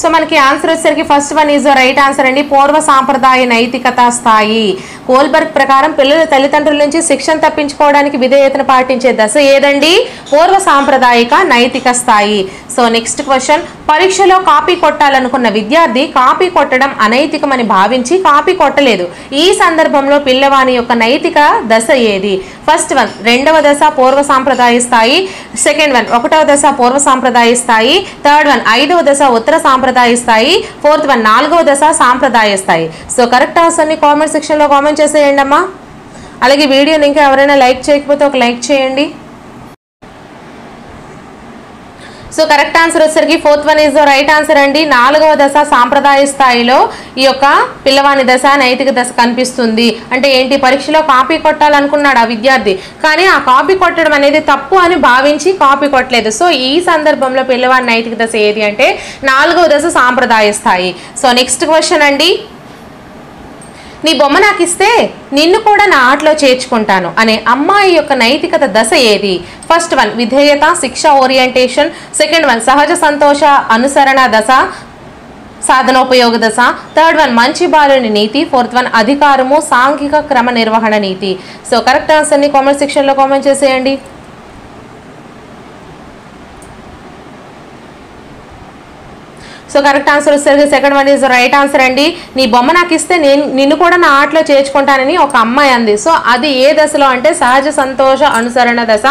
Speaker 1: సో మనకి ఆన్సర్ వచ్చేసరికి first one is the right answer అండి, పూర్వ సాంప్రదాయ నైతికత స్థాయి. కోల్బర్గ్ ప్రకారం పిల్లలు తల్లిదండ్రుల నుంచి శిక్షణ తప్పించుకోవడానికి విధేయతను పాటించే దశ ఏదండి? పూర్వ సాంప్రదాయిక నైతిక స్థాయి. సో నెక్స్ట్ క్వశ్చన్, పరీక్షలో కాపీ కొట్టాలనుకున్న విద్యార్థి కాపీ కొట్టడం అనైతికమని భావించి కాపీ కొట్టలేదు. ఈ సందర్భంలో పిల్లవాని యొక్క నైతిక దశ ఏది? ఫస్ట్ వన్ 2వ దశ పూర్వ సాంప్రదాయ స్థాయి, సెకండ్ వన్ 1వ దశ పూర్వ సాంప్రదాయ స్థాయి, థర్డ్ వన్ 5వ దశ ఉత్తర సాంప్రదాయ స్థాయి, ఫోర్త్ వన్ 4వ దశ సాంప్రదాయ స్థాయి. సో కరెక్ట్ ఆన్సర్ని కామెంట్ సెక్షన్లో కామెంట్ చేసేయండి అమ్మా. అలాగే వీడియోని ఇంకా ఎవరైనా లైక్ చేయకపోతే ఒక లైక్ చేయండి. సో కరెక్ట్ ఆన్సర్ వచ్చేసరికి fourth one is the right answer అండి. 4వ దశ సాంప్రదాయ స్థాయిలో ఈ యొక్క పిల్లవాని దశ నైతిక దశ కనిపిస్తుంది. అంటే ఏంటి? పరీక్షలో కాపీ కొట్టాలనుకున్నాడు ఆ విద్యార్థి, కానీ ఆ కాపీ కొట్టడం అనేది తప్పు అని భావించి కాపీ కొట్టలేదు. సో ఈ సందర్భంలో పిల్లవాని నైతిక దశ ఏది అంటే 4వ దశ సాంప్రదాయ స్థాయి. సో నెక్స్ట్ క్వశ్చన్ అండి, నీ బొమ్మ నాకు ఇస్తే నిన్ను కూడా నా ఆటలో చేర్చుకుంటాను అనే అమ్మాయి యొక్క నైతికత దశ ఏది? ఫస్ట్ వన్ విధేయత, శిక్ష, ఓరియంటేషన్. సెకండ్ వన్ సహజ సంతోష అనుసరణ దశ, సాధనోపయోగ దశ. థర్డ్ వన్ మంచి బాలుని నీతి. ఫోర్త్ వన్ అధికారము, సాంఘిక క్రమ నిర్వహణ నీతి. సో కరెక్ట్ ఆన్సర్ని కామెంట్ సెక్షన్లో కామెంట్ చేసేయండి. సో కరెక్ట్ ఆన్సర్ వచ్చేసరికి second one is right answer అండి. నీ బొమ్మ నాకు ఇస్తే నిన్ను కూడా నా ఆటలో చేర్చుకుంటానని ఒక అమ్మాయి అంది. సో అది ఏ దశలో అంటే సహజ సంతోష అనుసరణ దశ,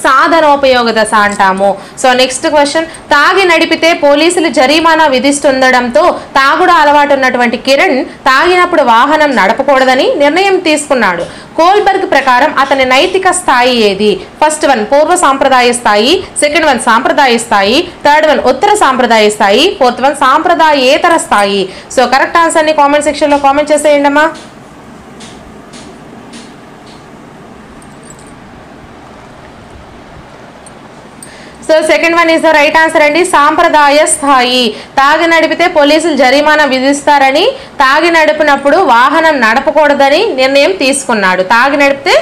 Speaker 1: సాధనోపయోగ దశ అంటాము. సో నెక్స్ట్ క్వశ్చన్, తాగి నడిపితే పోలీసులు జరిమానా విధిస్తుండడంతో తాగుడు అలవాటు ఉన్నటువంటి కిరణ్ తాగినప్పుడు వాహనం నడపకూడదని నిర్ణయం తీసుకున్నాడు. కోల్బర్గ్ ప్రకారం అతని నైతిక స్థాయి ఏది? ఫస్ట్ వన్ పూర్వ సాంప్రదాయ స్థాయి, సెకండ్ వన్ సాంప్రదాయ స్థాయి, థర్డ్ వన్ ఉత్తర సాంప్రదాయ స్థాయి, ఫోర్త్ వన్ సాంప్రదాయేతర స్థాయి. సో కరెక్ట్ ఆన్సర్ని కామెంట్ సెక్షన్లో కామెంట్ చేసేయండి అమ్మా. So second one is the right answer అండి, సాంప్రదాయ స్థాయి. తాగి నడిపితే పోలీసులు జరిమానా విధిస్తారని, తాగి నడిపినప్పుడు వాహనం నడపకూడదని నిర్ణయం తీసుకున్నాడు. తాగి నడిపితే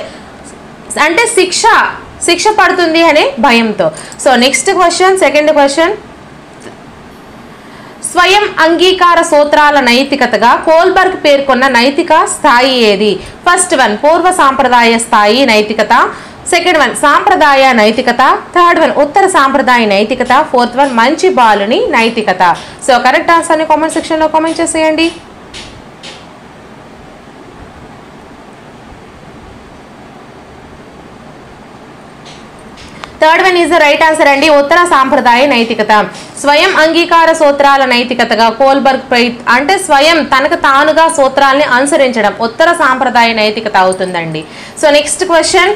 Speaker 1: అంటే శిక్ష పడుతుంది అనే భయంతో. So next question, second question, స్వయం అంగీకార సూత్రాల నైతికతగా కోల్బర్గ్ పేర్కొన్న నైతిక స్థాయి ఏది? ఫస్ట్ వన్ పూర్వ సాంప్రదాయ స్థాయి నైతికత, సెకండ్ వన్ సాంప్రదాయ నైతికత, థర్డ్ వన్ ఉత్తర సాంప్రదాయ నైతికత, ఫోర్త్ వన్ మంచి బాలుని నైతికత. సో కరెక్ట్ ఆన్సర్ని కామెంట్ సెక్షన్లో కామెంట్ చేసేయండి. Third one is the right answer అండి, ఉత్తర సాంప్రదాయ నైతికత. స్వయం అంగీకార సూత్రాల నైతికతగా కోల్బర్గ్ అంటే స్వయం తనకు తానుగా సూత్రాలని అనుసరించడం ఉత్తర సాంప్రదాయ నైతికత అవుతుందండి. సో నెక్స్ట్ క్వశ్చన్,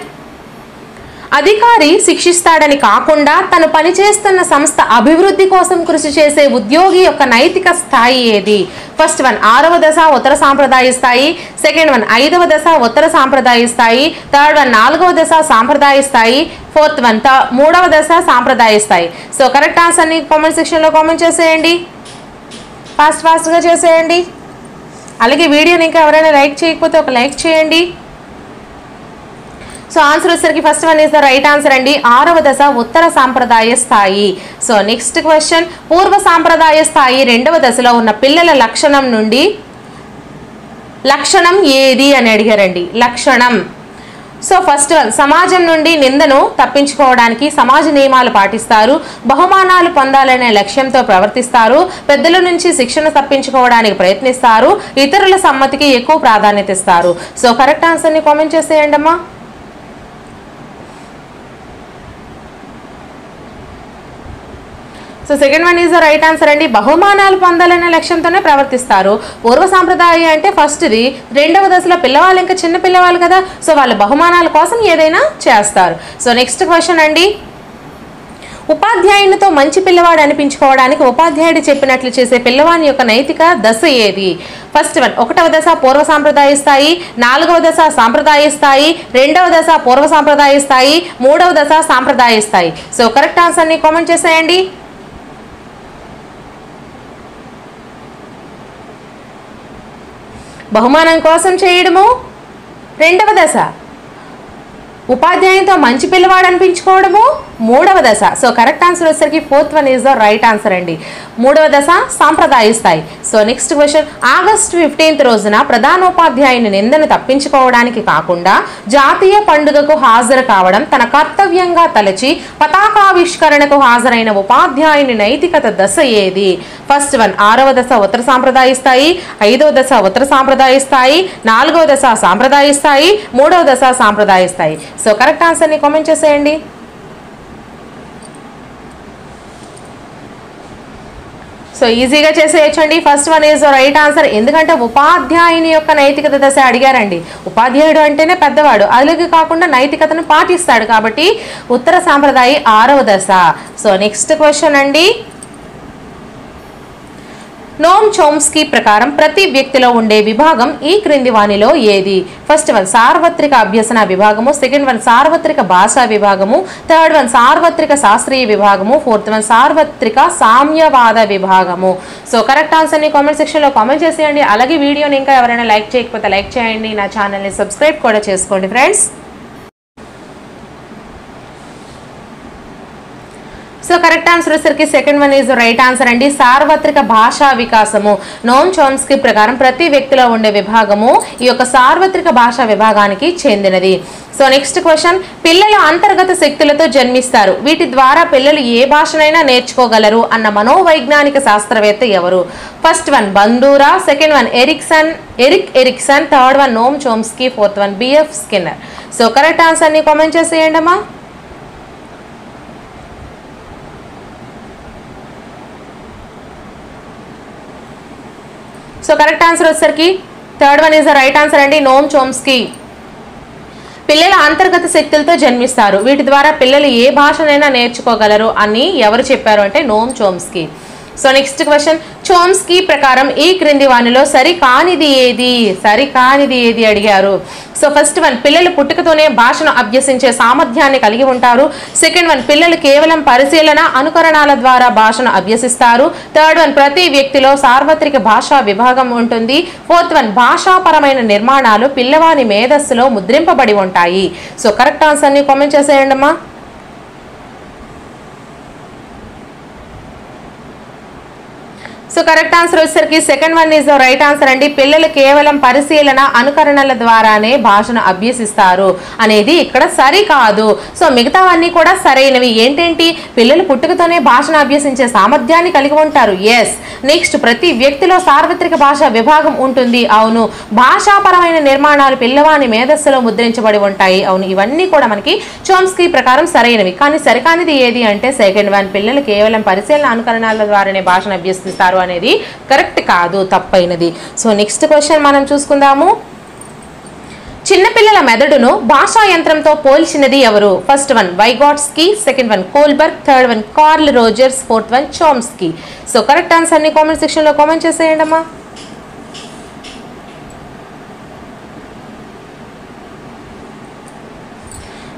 Speaker 1: అధికారి శిక్షిస్తాడని కాకుండా తను పనిచేస్తున్న సంస్థ అభివృద్ధి కోసం కృషి చేసే ఉద్యోగి యొక్క నైతిక స్థాయి ఏది? ఫస్ట్ వన్ 6వ దశ ఉత్తర సాంప్రదాయ స్థాయి, సెకండ్ వన్ 5వ దశ ఉత్తర సాంప్రదాయ స్థాయి, థర్డ్ వన్ 4వ దశ సాంప్రదాయ స్థాయి, ఫోర్త్ వన్ 3వ దశ సాంప్రదాయ స్థాయి. సో కరెక్ట్ ఆన్సర్ని కామెంట్ సెక్షన్లో కామెంట్ చేసేయండి, ఫాస్ట్గా చేసేయండి. అలాగే వీడియోని ఇంకా ఎవరైనా లైక్ చేయకపోతే ఒక లైక్ చేయండి. సో ఆన్సర్ వచ్చేసరికి first one is the right answer అండి, 6వ దశ ఉత్తర సాంప్రదాయ స్థాయి. సో నెక్స్ట్ క్వశ్చన్, పూర్వ సాంప్రదాయ స్థాయి 2వ దశలో ఉన్న పిల్లల లక్షణం ఏది అని అడిగారండి. లక్షణం. సో ఫస్ట్ వన్ సమాజం నుండి నిందను తప్పించుకోవడానికి సమాజ నియమాలు పాటిస్తారు, బహుమానాలు పొందాలనే లక్ష్యంతో ప్రవర్తిస్తారు, పెద్దల నుంచి శిక్షణ తప్పించుకోవడానికి ప్రయత్నిస్తారు, ఇతరుల సమ్మతికి ఎక్కువ ప్రాధాన్యత ఇస్తారు. సో కరెక్ట్ ఆన్సర్ని కామెంట్ చేసేయండి అమ్మా. So second one is the right answer అండి, బహుమానాలు పొందాలనే లక్ష్యంతోనే ప్రవర్తిస్తారు. పూర్వ సాంప్రదాయ అంటే ఫస్ట్ది, 2వ దశలో పిల్లవాళ్ళు ఇంకా చిన్న పిల్లవాళ్ళు కదా, సో వాళ్ళు బహుమానాల కోసం ఏదైనా చేస్తారు. సో నెక్స్ట్ క్వశ్చన్ అండి, ఉపాధ్యాయునితో మంచి పిల్లవాడు అనిపించుకోవడానికి ఉపాధ్యాయుడు చెప్పినట్లు చేసే పిల్లవాని యొక్క నైతిక దశ ఏది? ఫస్ట్ వన్ 1వ దశ పూర్వ సాంప్రదాయ స్థాయి, 4వ దశ సాంప్రదాయ స్థాయి, 2వ దశ పూర్వ సాంప్రదాయ స్థాయి, 3వ దశ సాంప్రదాయ స్థాయి. సో కరెక్ట్ ఆన్సర్ని కామెంట్ చేసేయండి. బహుమానం కోసం చేయడము 2వ దశ, ఉపాధ్యాయునితో మంచి పిల్లవాడు అనిపించుకోవడము 3వ దశ. సో కరెక్ట్ ఆన్సర్ వచ్చేసరికి fourth one is the right answer అండి, 3వ దశ సాంప్రదాయ స్థాయి. సో నెక్స్ట్ క్వశ్చన్, ఆగస్టు 15 రోజున ప్రధానోపాధ్యాయుని నిందను తప్పించుకోవడానికి కాకుండా జాతీయ పండుగకు హాజరు కావడం తన కర్తవ్యంగా తలచి పతాకావిష్కరణకు హాజరైన ఉపాధ్యాయుని నైతికత దశ ఏది? ఫస్ట్ వన్ 6వ దశ ఉత్తర సాంప్రదాయ స్థాయి, 5వ దశ ఉత్తర సాంప్రదాయ స్థాయి, 4వ దశ సాంప్రదాయ స్థాయి, 3వ దశ సాంప్రదాయ స్థాయి. సో కరెక్ట్ ఆన్సర్ని కామెంట్ చేసేయండి. సో ఈజీగా చేసేయచ్చండి. First one is right answer, ఎందుకంటే ఉపాధ్యాయుని యొక్క నైతికత దశ అడిగారండి. ఉపాధ్యాయుడు అంటేనే పెద్దవాడు, అలాగే కాకుండా నైతికతను పాటిస్తాడు కాబట్టి ఉత్తర సాంప్రదాయ 6వ దశ. సో నెక్స్ట్ క్వశ్చన్ అండి, నోమ్ చోమ్స్కీ ప్రకారం ప్రతి వ్యక్తిలో ఉండే విభాగం ఈ క్రింది వానిలో ఏది? ఫస్ట్ వన్ సార్వత్రిక అభ్యసన విభాగము, సెకండ్ వన్ సార్వత్రిక భాషా విభాగము, థర్డ్ వన్ సార్వత్రిక శాస్త్రీయ విభాగము, ఫోర్త్ వన్ సార్వత్రిక సామ్యవాద విభాగము. సో కరెక్ట్ ఆన్సర్ని కామెంట్ సెక్షన్లో కామెంట్ చేసేయండి. అలాగే వీడియోని ఇంకా ఎవరైనా లైక్ చేయకపోతే లైక్ చేయండి. నా ఛానల్ని సబ్స్క్రైబ్ కూడా చేసుకోండి ఫ్రెండ్స్. సో కరెక్ట్ ఆన్సర్ వచ్చేసరికి second one is right answer అండి. సార్వత్రిక భాషా వికాసము నోమ్ చోమ్స్కీ ప్రకారం ప్రతి వ్యక్తిలో ఉండే విభాగము ఈ యొక్క సార్వత్రిక భాషా విభాగానికి చెందినది. సో నెక్స్ట్ క్వశ్చన్, పిల్లలు అంతర్గత శక్తులతో జన్మిస్తారు, వీటి ద్వారా పిల్లలు ఏ భాషనైనా నేర్చుకోగలరు అన్న మనోవైజ్ఞానిక శాస్త్రవేత్త ఎవరు? First one Bandura, second one Erik Erikson, third one Noam Chomsky, fourth one B F Skinner. So correct ఆన్సర్ని కామెంట్ చేసేయండి అమ్మా. సో కరెక్ట్ ఆన్సర్ వచ్చేసరికి third one is the right answer అండి. నోమ్ చోమ్స్కీ పిల్లల అంతర్గత శక్తులతో జన్మిస్తారు, వీటి ద్వారా పిల్లలు ఏ భాషనైనా నేర్చుకోగలరు అని ఎవరు చెప్పారు అంటే Noam Chomsky. So next question, Chomsky ప్రకారం ఈ క్రింది వానిలో సరికానిది ఏది అడిగారు. సో ఫస్ట్ వన్ పిల్లలు పుట్టుకతోనే భాషను అభ్యసించే సామర్థ్యాన్ని కలిగి ఉంటారు, సెకండ్ వన్ పిల్లలు కేవలం పరిశీలన అనుకరణాల ద్వారా భాషను అభ్యసిస్తారు, థర్డ్ వన్ ప్రతి వ్యక్తిలో సార్వత్రిక భాషా విభాగం ఉంటుంది, ఫోర్త్ వన్ భాషాపరమైన నిర్మాణాలు పిల్లవాని మేధస్సులో ముద్రింపబడి ఉంటాయి. సో కరెక్ట్ ఆన్సర్ని కామెంట్ చేసేయండి అమ్మా. సో కరెక్ట్ ఆన్సర్ వచ్చేసరికి second one is the right answer అండి. పిల్లలు కేవలం పరిశీలన అనుకరణల ద్వారానే భాషను అభ్యసిస్తారు అనేది ఇక్కడ సరికాదు. సో మిగతావన్నీ కూడా సరైనవి. ఏంటేంటి? పిల్లలు పుట్టుకతోనే భాషను అభ్యసించే సామర్థ్యాన్ని కలిగి ఉంటారు, ఎస్. నెక్స్ట్ ప్రతి వ్యక్తిలో సార్వత్రిక భాషా విభాగం ఉంటుంది, అవును. భాషాపరమైన నిర్మాణాలు పిల్లవాని మేధస్సులో ముద్రించబడి ఉంటాయి, అవును. ఇవన్నీ కూడా మనకి చోమ్స్కీ ప్రకారం సరైనవి. కానీ సరికానిది ఏది అంటే సెకండ్ వన్ పిల్లలు కేవలం పరిశీలన అనుకరణాల ద్వారానే భాషను అభ్యసిస్తారు అనేది కరెక్ట్ కాదు, తప్పైనది. సో నెక్స్ట్ క్వశ్చన్ మనం చూసుకుందాము. చిన్నపిల్లల మెదడును భాషా యంత్రంతో పోల్చినది ఎవరు? First one Vygotsky, second one Kohlberg, third one Carl Rogers, fourth one Chomsky. So correct ఆన్సర్ని కామెంట్ సెక్షన్లో కామెంట్ చేసేయండి అమ్మా.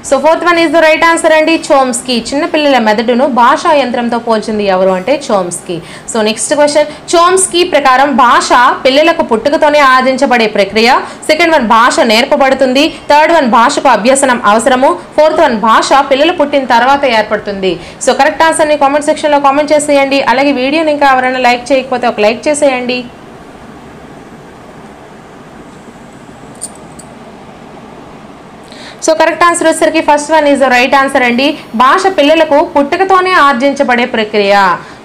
Speaker 1: So fourth one is the right answer అండి, చోమ్స్కీ. చిన్నపిల్లల మెదడును భాషా యంత్రంతో పోల్చింది ఎవరు అంటే Chomsky. So next question, Chomsky ప్రకారం భాష పిల్లలకు పుట్టుకతోనే ఆర్జించబడే ప్రక్రియ, సెకండ్ వన్ భాష నేర్పబడుతుంది, థర్డ్ వన్ భాషకు అభ్యసనం అవసరము, ఫోర్త్ వన్ భాష పిల్లలు పుట్టిన తర్వాత ఏర్పడుతుంది. సో కరెక్ట్ ఆన్సర్ని కామెంట్ సెక్షన్లో కామెంట్ చేసేయండి. అలాగే వీడియోని ఇంకా ఎవరైనా లైక్ చేయకపోతే ఒక లైక్ చేసేయండి. సో కరెక్ట్ ఆన్సర్ వచ్చేసరికి first one is the right answer అండి. భాష పిల్లలకు పుట్టుకతోనే ఆర్జించబడే ప్రక్రియ.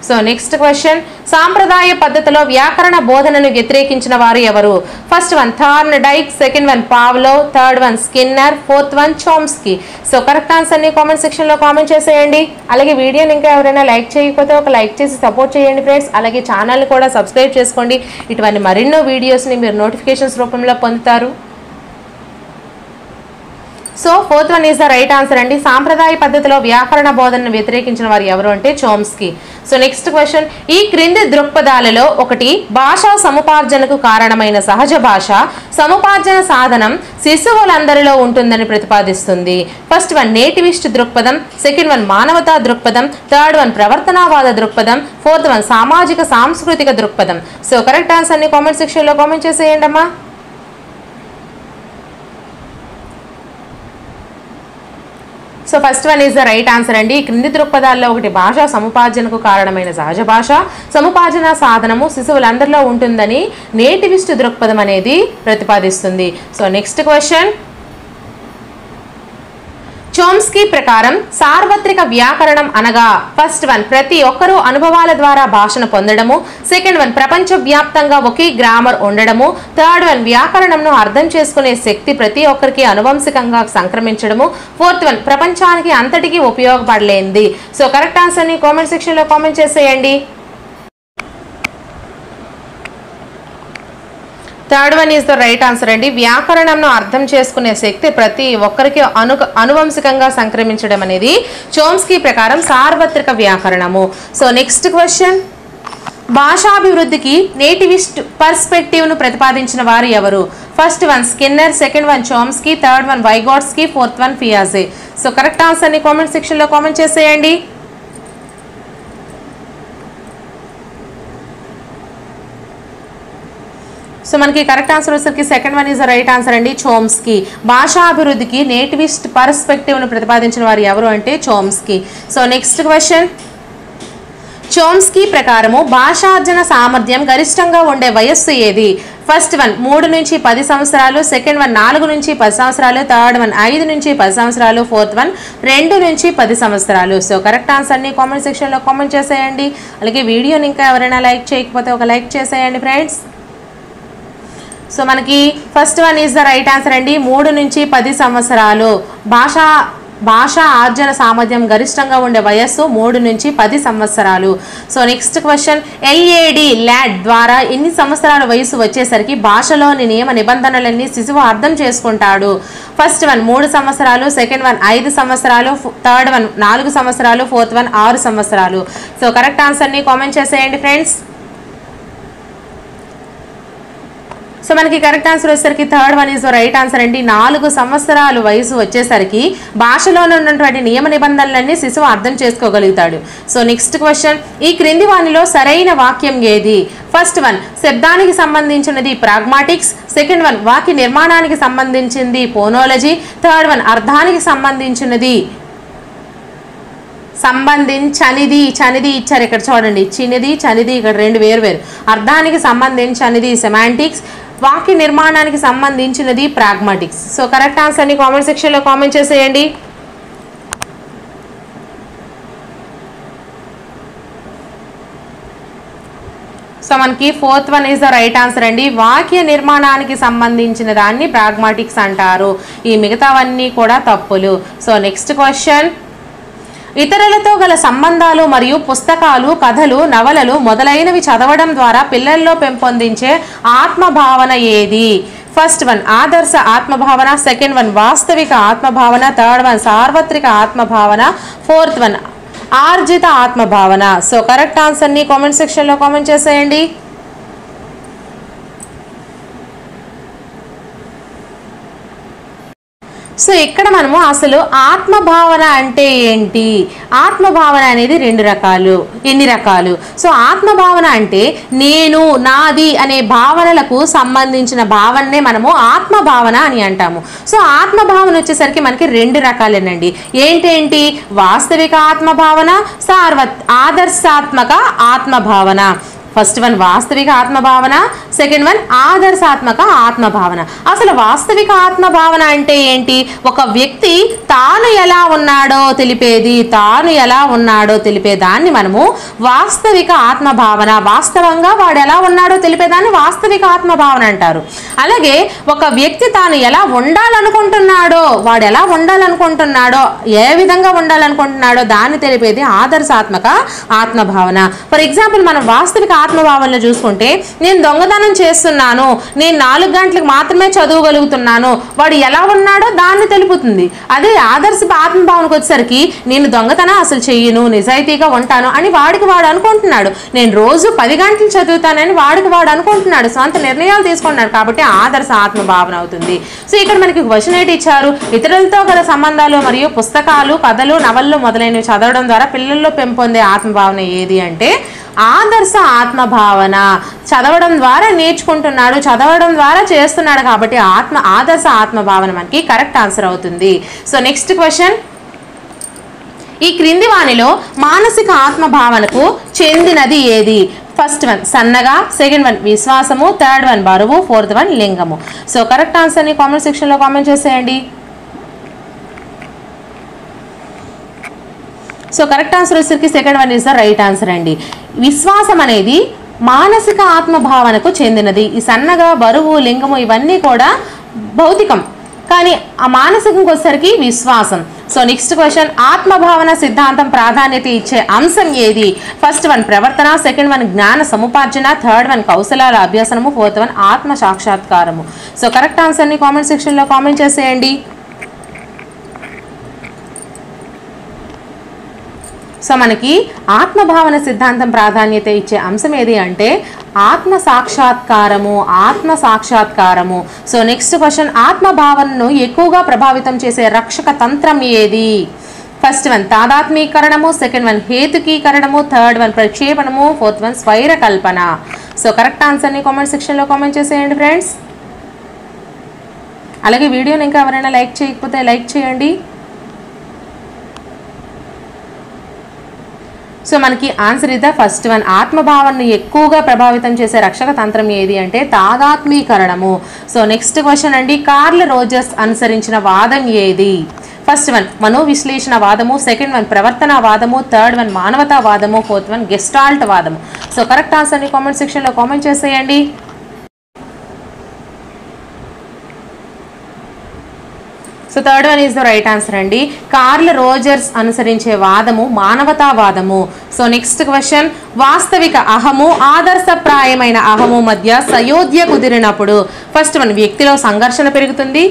Speaker 1: సో నెక్స్ట్ క్వశ్చన్, సాంప్రదాయ పద్ధతిలో వ్యాకరణ బోధనను వ్యతిరేకించిన వారు ఎవరు? First one Thorndike, second one Pavlov, third one Skinner, fourth one Chomsky. So correct ఆన్సర్ని కామెంట్ సెక్షన్లో కామెంట్ చేసేయండి. అలాగే వీడియోని ఇంకా ఎవరైనా లైక్ చేయకపోతే ఒక లైక్ చేసి సపోర్ట్ చేయండి ఫ్రెండ్స్. అలాగే ఛానల్ని కూడా సబ్స్క్రైబ్ చేసుకోండి. ఇటువంటి మరెన్నో వీడియోస్ని మీరు నోటిఫికేషన్స్ రూపంలో పొందుతారు. So fourth one is the right answer అండి. సాంప్రదాయ పద్ధతిలో వ్యాకరణ బోధనను వ్యతిరేకించిన వారు ఎవరు అంటే చోమ్స్కీ. సో నెక్స్ట్ క్వశ్చన్, ఈ క్రింది దృక్పథాలలో ఒకటి భాషా సముపార్జనకు కారణమైన సహజ భాష సముపార్జన సాధనం శిశువులందరిలో ఉంటుందని ప్రతిపాదిస్తుంది. ఫస్ట్ వన్ నేటివిస్ట్ దృక్పథం, సెకండ్ వన్ మానవతా దృక్పథం, థర్డ్ వన్ ప్రవర్తనావాద దృక్పథం, ఫోర్త్ వన్ సామాజిక సాంస్కృతిక దృక్పథం. సో కరెక్ట్ ఆన్సర్ని కామెంట్ సెక్షన్లో కామెంట్ చేసేయండి అమ్మా. So first one is the right answer అండి. క్రింది దృక్పథాల్లో ఒకటి భాషా సముపార్జనకు కారణమైన సహజ భాష సముపార్జన సాధనము శిశువులందరిలో ఉంటుందని నేటివిస్ట్ దృక్పథం అనేది ప్రతిపాదిస్తుంది. సో నెక్స్ట్ క్వశ్చన్, చోమ్స్కీ ప్రకారం సార్వత్రిక వ్యాకరణం అనగా ఫస్ట్ వన్ ప్రతి ఒక్కరూ అనుభవాల ద్వారా భాషను పొందడము, సెకండ్ వన్ ప్రపంచవ్యాప్తంగా ఒకే గ్రామర్ ఉండడము, థర్డ్ వన్ వ్యాకరణంను అర్థం చేసుకునే శక్తి ప్రతి ఒక్కరికి అనువంశికంగా సంక్రమించడము, ఫోర్త్ వన్ ప్రపంచానికి అంతటికీ ఉపయోగపడలేంది. సో కరెక్ట్ ఆన్సర్ని కామెంట్ సెక్షన్లో కామెంట్ చేసేయండి. Third one is the right answer అండి. వ్యాకరణంను అర్థం చేసుకునే శక్తి ప్రతి ఒక్కరికి అనువంశికంగా సంక్రమించడం అనేది చోమ్స్కీ ప్రకారం సార్వత్రిక వ్యాకరణము. సో నెక్స్ట్ క్వశ్చన్, భాషాభివృద్ధికి నేటివిస్ట్ పర్స్పెక్టివ్ను ప్రతిపాదించిన వారు ఎవరు? First one Skinner, second one Chomsky, third one Vygotsky, fourth one పియాజే. సో కరెక్ట్ ఆన్సర్ని కామెంట్ సెక్షన్లో కామెంట్ చేసేయండి. సో మనకి కరెక్ట్ ఆన్సర్ వచ్చేసరికి second one is the right answer అండి, చోమ్స్కీ. భాషా అభివృద్ధికి నేటివిస్ట్ పర్స్పెక్టివ్ను ప్రతిపాదించిన వారు ఎవరు అంటే Chomsky. So next question, Chomsky ప్రకారము భాషార్జన సామర్థ్యం గరిష్టంగా ఉండే వయస్సు ఏది? ఫస్ట్ వన్ 3 నుంచి 10 సంవత్సరాలు, సెకండ్ వన్ 4 నుంచి 10 సంవత్సరాలు, థర్డ్ వన్ 5 నుంచి 10 సంవత్సరాలు, ఫోర్త్ వన్ 2 నుంచి 10 సంవత్సరాలు. సో కరెక్ట్ ఆన్సర్ని కామెంట్ సెక్షన్లో కామెంట్ చేసేయండి. అలాగే వీడియోని ఇంకా ఎవరైనా లైక్ చేయకపోతే ఒక లైక్ చేసేయండి ఫ్రెండ్స్. సో మనకి first one is the right answer అండి, 3 నుంచి 10 సంవత్సరాలు. భాషా ఆర్జన సామర్థ్యం గరిష్టంగా ఉండే వయస్సు 3 నుంచి 10 సంవత్సరాలు. సో నెక్స్ట్ క్వశ్చన్, ల్యాడ్ ద్వారా ఎన్ని సంవత్సరాల వయసు వచ్చేసరికి భాషలోని నియమ నిబంధనలన్నీ శిశువు అర్థం చేసుకుంటాడు? ఫస్ట్ వన్ 3 సంవత్సరాలు, సెకండ్ వన్ 5 సంవత్సరాలు, థర్డ్ వన్ 4 సంవత్సరాలు, ఫోర్త్ వన్ 6 సంవత్సరాలు. సో కరెక్ట్ ఆన్సర్ని కామెంట్ చేసేయండి ఫ్రెండ్స్. సో మనకి కరెక్ట్ ఆన్సర్ వచ్చేసరికి third one is right answer అండి. 4 సంవత్సరాలు వయసు వచ్చేసరికి భాషలోనే ఉన్నటువంటి నియమ నిబంధనలన్నీ శిశువు అర్థం చేసుకోగలుగుతాడు. సో నెక్స్ట్ క్వశ్చన్, ఈ క్రింది వానిలో సరైన వాక్యం ఏది? ఫస్ట్ వన్ శబ్దానికి సంబంధించినది ప్రాగ్మాటిక్స్, సెకండ్ వన్ వాక్య నిర్మాణానికి సంబంధించింది ఫోనాలజీ, థర్డ్ వన్ అర్థానికి సంబంధించినది చనిది ఇచ్చారు ఇక్కడ చూడండి, చినిది చనిది ఇక్కడ 2 వేరు. అర్థానికి సంబంధించినది సెమాంటిక్స్, వాక్య నిర్మాణానికి సంబంధించినది ప్రాగ్మాటిక్స్. సో కరెక్ట్ ఆన్సర్ని కామెంట్ సెక్షన్లో కామెంట్ చేసేయండి. సో మనకి fourth one is the right answer అండి. వాక్య నిర్మాణానికి సంబంధించిన దాన్ని ప్రాగ్మాటిక్స్ అంటారు. ఈ మిగతావన్నీ కూడా తప్పులు. సో నెక్స్ట్ క్వశ్చన్, ఇతరులతో గల సంబంధాలు మరియు పుస్తకాలు, కథలు, నవలలు మొదలైనవి చదవడం ద్వారా పిల్లల్లో పెంపొందించే ఆత్మభావన ఏది? ఫస్ట్ వన్ ఆదర్శ ఆత్మభావన, సెకండ్ వన్ వాస్తవిక ఆత్మభావన, థర్డ్ వన్ సార్వత్రిక ఆత్మభావన, ఫోర్త్ వన్ ఆర్జిత ఆత్మభావన. సో కరెక్ట్ ఆన్సర్ని కామెంట్ సెక్షన్లో కామెంట్ చేసేయండి. సో ఇక్కడ మనము అసలు ఆత్మభావన అంటే ఏంటి, ఆత్మభావన అనేది 2 రకాలు. ఎన్ని రకాలు? సో ఆత్మభావన అంటే నేను, నాది అనే భావనలకు సంబంధించిన భావననే మనము ఆత్మభావన అని అంటాము. సో ఆత్మభావన వచ్చేసరికి మనకి 2 రకాలేనండి. ఏంటేంటి? వాస్తవిక ఆత్మభావన, ఆదర్శాత్మక ఆత్మభావన. ఫస్ట్ వన్ వాస్తవిక ఆత్మభావన, సెకండ్ వన్ ఆదర్శాత్మక ఆత్మభావన. అసలు వాస్తవిక ఆత్మభావన అంటే ఏంటి? ఒక వ్యక్తి తాను ఎలా ఉన్నాడో తెలిపేదాన్ని మనము వాస్తవిక ఆత్మభావన. వాస్తవంగా వాడు ఎలా ఉన్నాడో తెలిపేదాన్ని వాస్తవిక ఆత్మభావన అంటారు. అలాగే ఒక వ్యక్తి తాను ఎలా ఉండాలనుకుంటున్నాడో, ఏ విధంగా ఉండాలనుకుంటున్నాడో దాన్ని తెలిపేది ఆదర్శాత్మక ఆత్మభావన. ఫర్ ఎగ్జాంపుల్ మనం వాస్తవిక ఆత్మభావనలో చూసుకుంటే, నేను దొంగతనం చేస్తున్నాను, నేను 4 గంటలకు మాత్రమే చదవగలుగుతున్నాను, వాడు ఎలా ఉన్నాడో దాన్ని తెలుపుతుంది. అదే ఆదర్శ ఆత్మభావనకు వచ్చేసరికి నేను దొంగతనం అసలు చెయ్యను, నిజాయితీగా ఉంటాను అని వాడికి వాడు అనుకుంటున్నాడు. నేను రోజు 10 గంటలు చదువుతానని వాడికి వాడు అనుకుంటున్నాడు, సొంత నిర్ణయాలు తీసుకుంటున్నాడు. కాబట్టి ఆదర్శ ఆత్మభావన అవుతుంది. సో ఇక్కడ మనకి క్వశ్చన్ ఏంటి ఇచ్చారు? ఇతరులతో గల సంబంధాలు మరియు పుస్తకాలు, కథలు, నవళ్ళు మొదలైనవి చదవడం ద్వారా పిల్లల్లో పెంపొందే ఆత్మభావన ఏది అంటే ఆదర్శ ఆత్మభావన. చదవడం ద్వారా నేర్చుకుంటున్నాడు, చదవడం ద్వారా చేస్తున్నాడు కాబట్టి ఆదర్శ ఆత్మభావన మనకి కరెక్ట్ ఆన్సర్ అవుతుంది. సో నెక్స్ట్ క్వశ్చన్, ఈ క్రింది వానిలో మానసిక ఆత్మభావనకు చెందినది ఏది? ఫస్ట్ వన్ సన్నగా, సెకండ్ వన్ విశ్వాసము, థర్డ్ వన్ బరువు, ఫోర్త్ వన్ లింగము. సో కరెక్ట్ ఆన్సర్ని కామెంట్ సెక్షన్లో కామెంట్ చేసేయండి. సో కరెక్ట్ ఆన్సర్ వచ్చేసరికి second one is the right answer అండి. విశ్వాసం అనేది మానసిక ఆత్మభావనకు చెందినది. ఈ సన్నగా, బరువు, లింగము ఇవన్నీ కూడా భౌతికం, కానీ ఆ మానసికంకి వచ్చేసరికి విశ్వాసం. సో నెక్స్ట్ క్వశ్చన్, ఆత్మభావన సిద్ధాంతం ప్రాధాన్యత ఇచ్చే అంశం ఏది? ఫస్ట్ వన్ ప్రవర్తన, సెకండ్ వన్ జ్ఞాన సముపార్జన, థర్డ్ వన్ కౌశలాల అభ్యాసనము, ఫోర్త్ వన్ ఆత్మ సాక్షాత్కారము. సో కరెక్ట్ ఆన్సర్ని కామెంట్ సెక్షన్లో కామెంట్ చేసేయండి. సో మనకి ఆత్మభావన సిద్ధాంతం ప్రాధాన్యత ఇచ్చే అంశం ఏది అంటే ఆత్మ సాక్షాత్కారము. సో నెక్స్ట్ క్వశ్చన్, ఆత్మభావనను ఎక్కువగా ప్రభావితం చేసే రక్షక తంత్రం ఏది? ఫస్ట్ వన్ తాదాత్మీకరణము, సెకండ్ వన్ హేతుకీకరణము, థర్డ్ వన్ ప్రక్షేపణము, ఫోర్త్ వన్ స్వైర కల్పన. సో కరెక్ట్ ఆన్సర్ని కామెంట్ సెక్షన్లో కామెంట్ చేసేయండి ఫ్రెండ్స్. అలాగే వీడియోని ఇంకా ఎవరైనా లైక్ చేయకపోతే లైక్ చేయండి. సో మనకి ఆన్సర్ ఇదా ఫస్ట్ వన్. ఆత్మభావనను ఎక్కువగా ప్రభావితం చేసే రక్షక తంత్రం ఏది అంటే తాదాత్మీకరణము. సో నెక్స్ట్ క్వశ్చన్ అండి, కార్ల్ రోజర్స్ అనుసరించిన వాదం ఏది? ఫస్ట్ వన్ మనోవిశ్లేషణ వాదము, సెకండ్ వన్ ప్రవర్తన వాదము, థర్డ్ వన్ మానవతా వాదము, ఫోర్త్ వన్ గెస్టాల్ట్ వాదము. సో కరెక్ట్ ఆన్సర్ని కామెంట్ సెక్షన్లో కామెంట్ చేసేయండి. So third one is the right answer అండి. కార్ల్ రోజర్స్ అనుసరించే వాదము మానవతావాదము. సో నెక్స్ట్ క్వశ్చన్, వాస్తవిక అహము ఆదర్శప్రాయమైన అహము మధ్య సయోధ్య కుదిరినప్పుడు ఫస్ట్ వన్ వ్యక్తిలో సంఘర్షణ పెరుగుతుంది,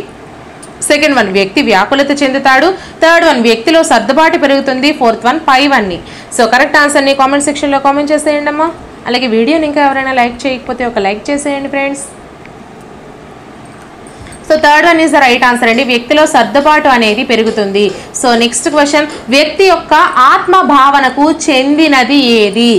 Speaker 1: సెకండ్ వన్ వ్యక్తి వ్యాకులత చెందుతాడు, థర్డ్ వన్ వ్యక్తిలో సర్దుబాటు పెరుగుతుంది, ఫోర్త్ వన్ పైవన్నీ. సో కరెక్ట్ ఆన్సర్ని కామెంట్ సెక్షన్లో కామెంట్ చేసేయండి అమ్మా. అలాగే వీడియోని ఇంకా ఎవరైనా లైక్ చేయకపోతే ఒక లైక్ చేసేయండి friends. So third one is the right answer అండి, వ్యక్తిలో సర్దుబాటు అనేది పెరుగుతుంది. సో నెక్స్ట్ క్వశ్చన్, వ్యక్తి యొక్క ఆత్మభావనకు చెందినది ఏది?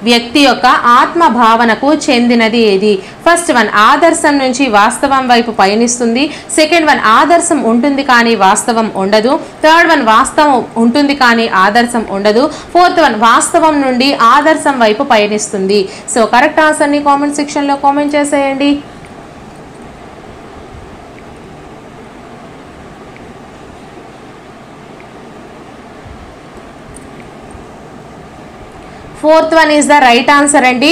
Speaker 1: వ్యక్తి యొక్క ఆత్మభావనకు చెందినది ఏది? ఫస్ట్ వన్ ఆదర్శం నుంచి వాస్తవం వైపు పయనిస్తుంది, సెకండ్ వన్ ఆదర్శం ఉంటుంది కానీ వాస్తవం ఉండదు, థర్డ్ వన్ వాస్తవం ఉంటుంది కానీ ఆదర్శం ఉండదు, ఫోర్త్ వన్ వాస్తవం నుండి ఆదర్శం వైపు పయనిస్తుంది. సో కరెక్ట్ ఆన్సర్ని కామెంట్ సెక్షన్లో కామెంట్ చేసేయండి. Fourth one is the right answer అండి,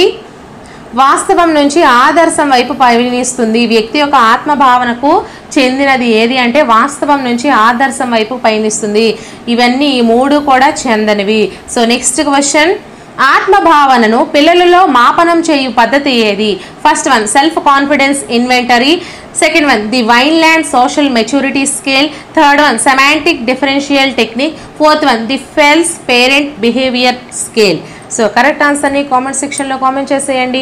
Speaker 1: వాస్తవం నుంచి ఆదర్శం వైపు పయనిస్తుంది. వ్యక్తి యొక్క ఆత్మభావనకు చెందినది ఏది అంటే వాస్తవం నుంచి ఆదర్శం వైపు పయనిస్తుంది. ఇవన్నీ ఈ మూడు కూడా చెందనివి. సో నెక్స్ట్ క్వశ్చన్, ఆత్మభావనను పిల్లలలో మాపనం చేయు పద్ధతి ఏది? First one self confidence inventory, second one the Vineland social maturity scale, third one semantic differential technique, fourth one the Fels parent behaviour scale. So correct ఆన్సర్ని కామెంట్ సెక్షన్లో కామెంట్ చేసేయండి.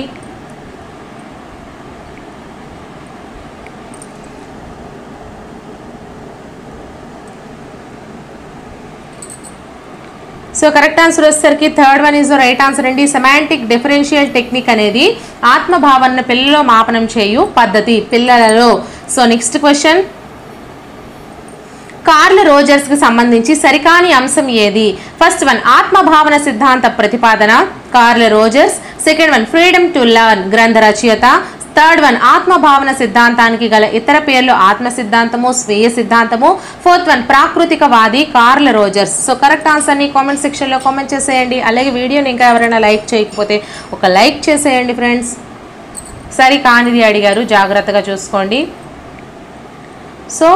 Speaker 1: So correct answer వచ్చేసరికి third one is the right answer అండి. Semantic differential technique అనేది ఆత్మభావనను పిల్లలలో మాపనం చేయు పద్ధతి పిల్లలలో. సో నెక్స్ట్ క్వశ్చన్, కార్ల్ రోజర్స్కి సంబంధించి సరికాని అంశం ఏది? ఫస్ట్ వన్ ఆత్మభావన సిద్ధాంత ప్రతిపాదన curl Rogers, second one freedom to learn గ్రంథ రచయిత, థర్డ్ వన్ ఆత్మభావన సిద్ధాంతానికి గల ఇతర పేర్లు ఆత్మ సిద్ధాంతము, స్వీయ సిద్ధాంతము, ఫోర్త్ వన్ ప్రాకృతికవాది కార్ల్ రోజర్స్. సో కరెక్ట్ ఆన్సర్ని కామెంట్ సెక్షన్లో కామెంట్ చేసేయండి. అలాగే వీడియోని ఇంకా ఎవరైనా లైక్ చేయకపోతే ఒక లైక్ చేసేయండి ఫ్రెండ్స్. సరి కానిది అడిగారు, జాగ్రత్తగా చూసుకోండి. So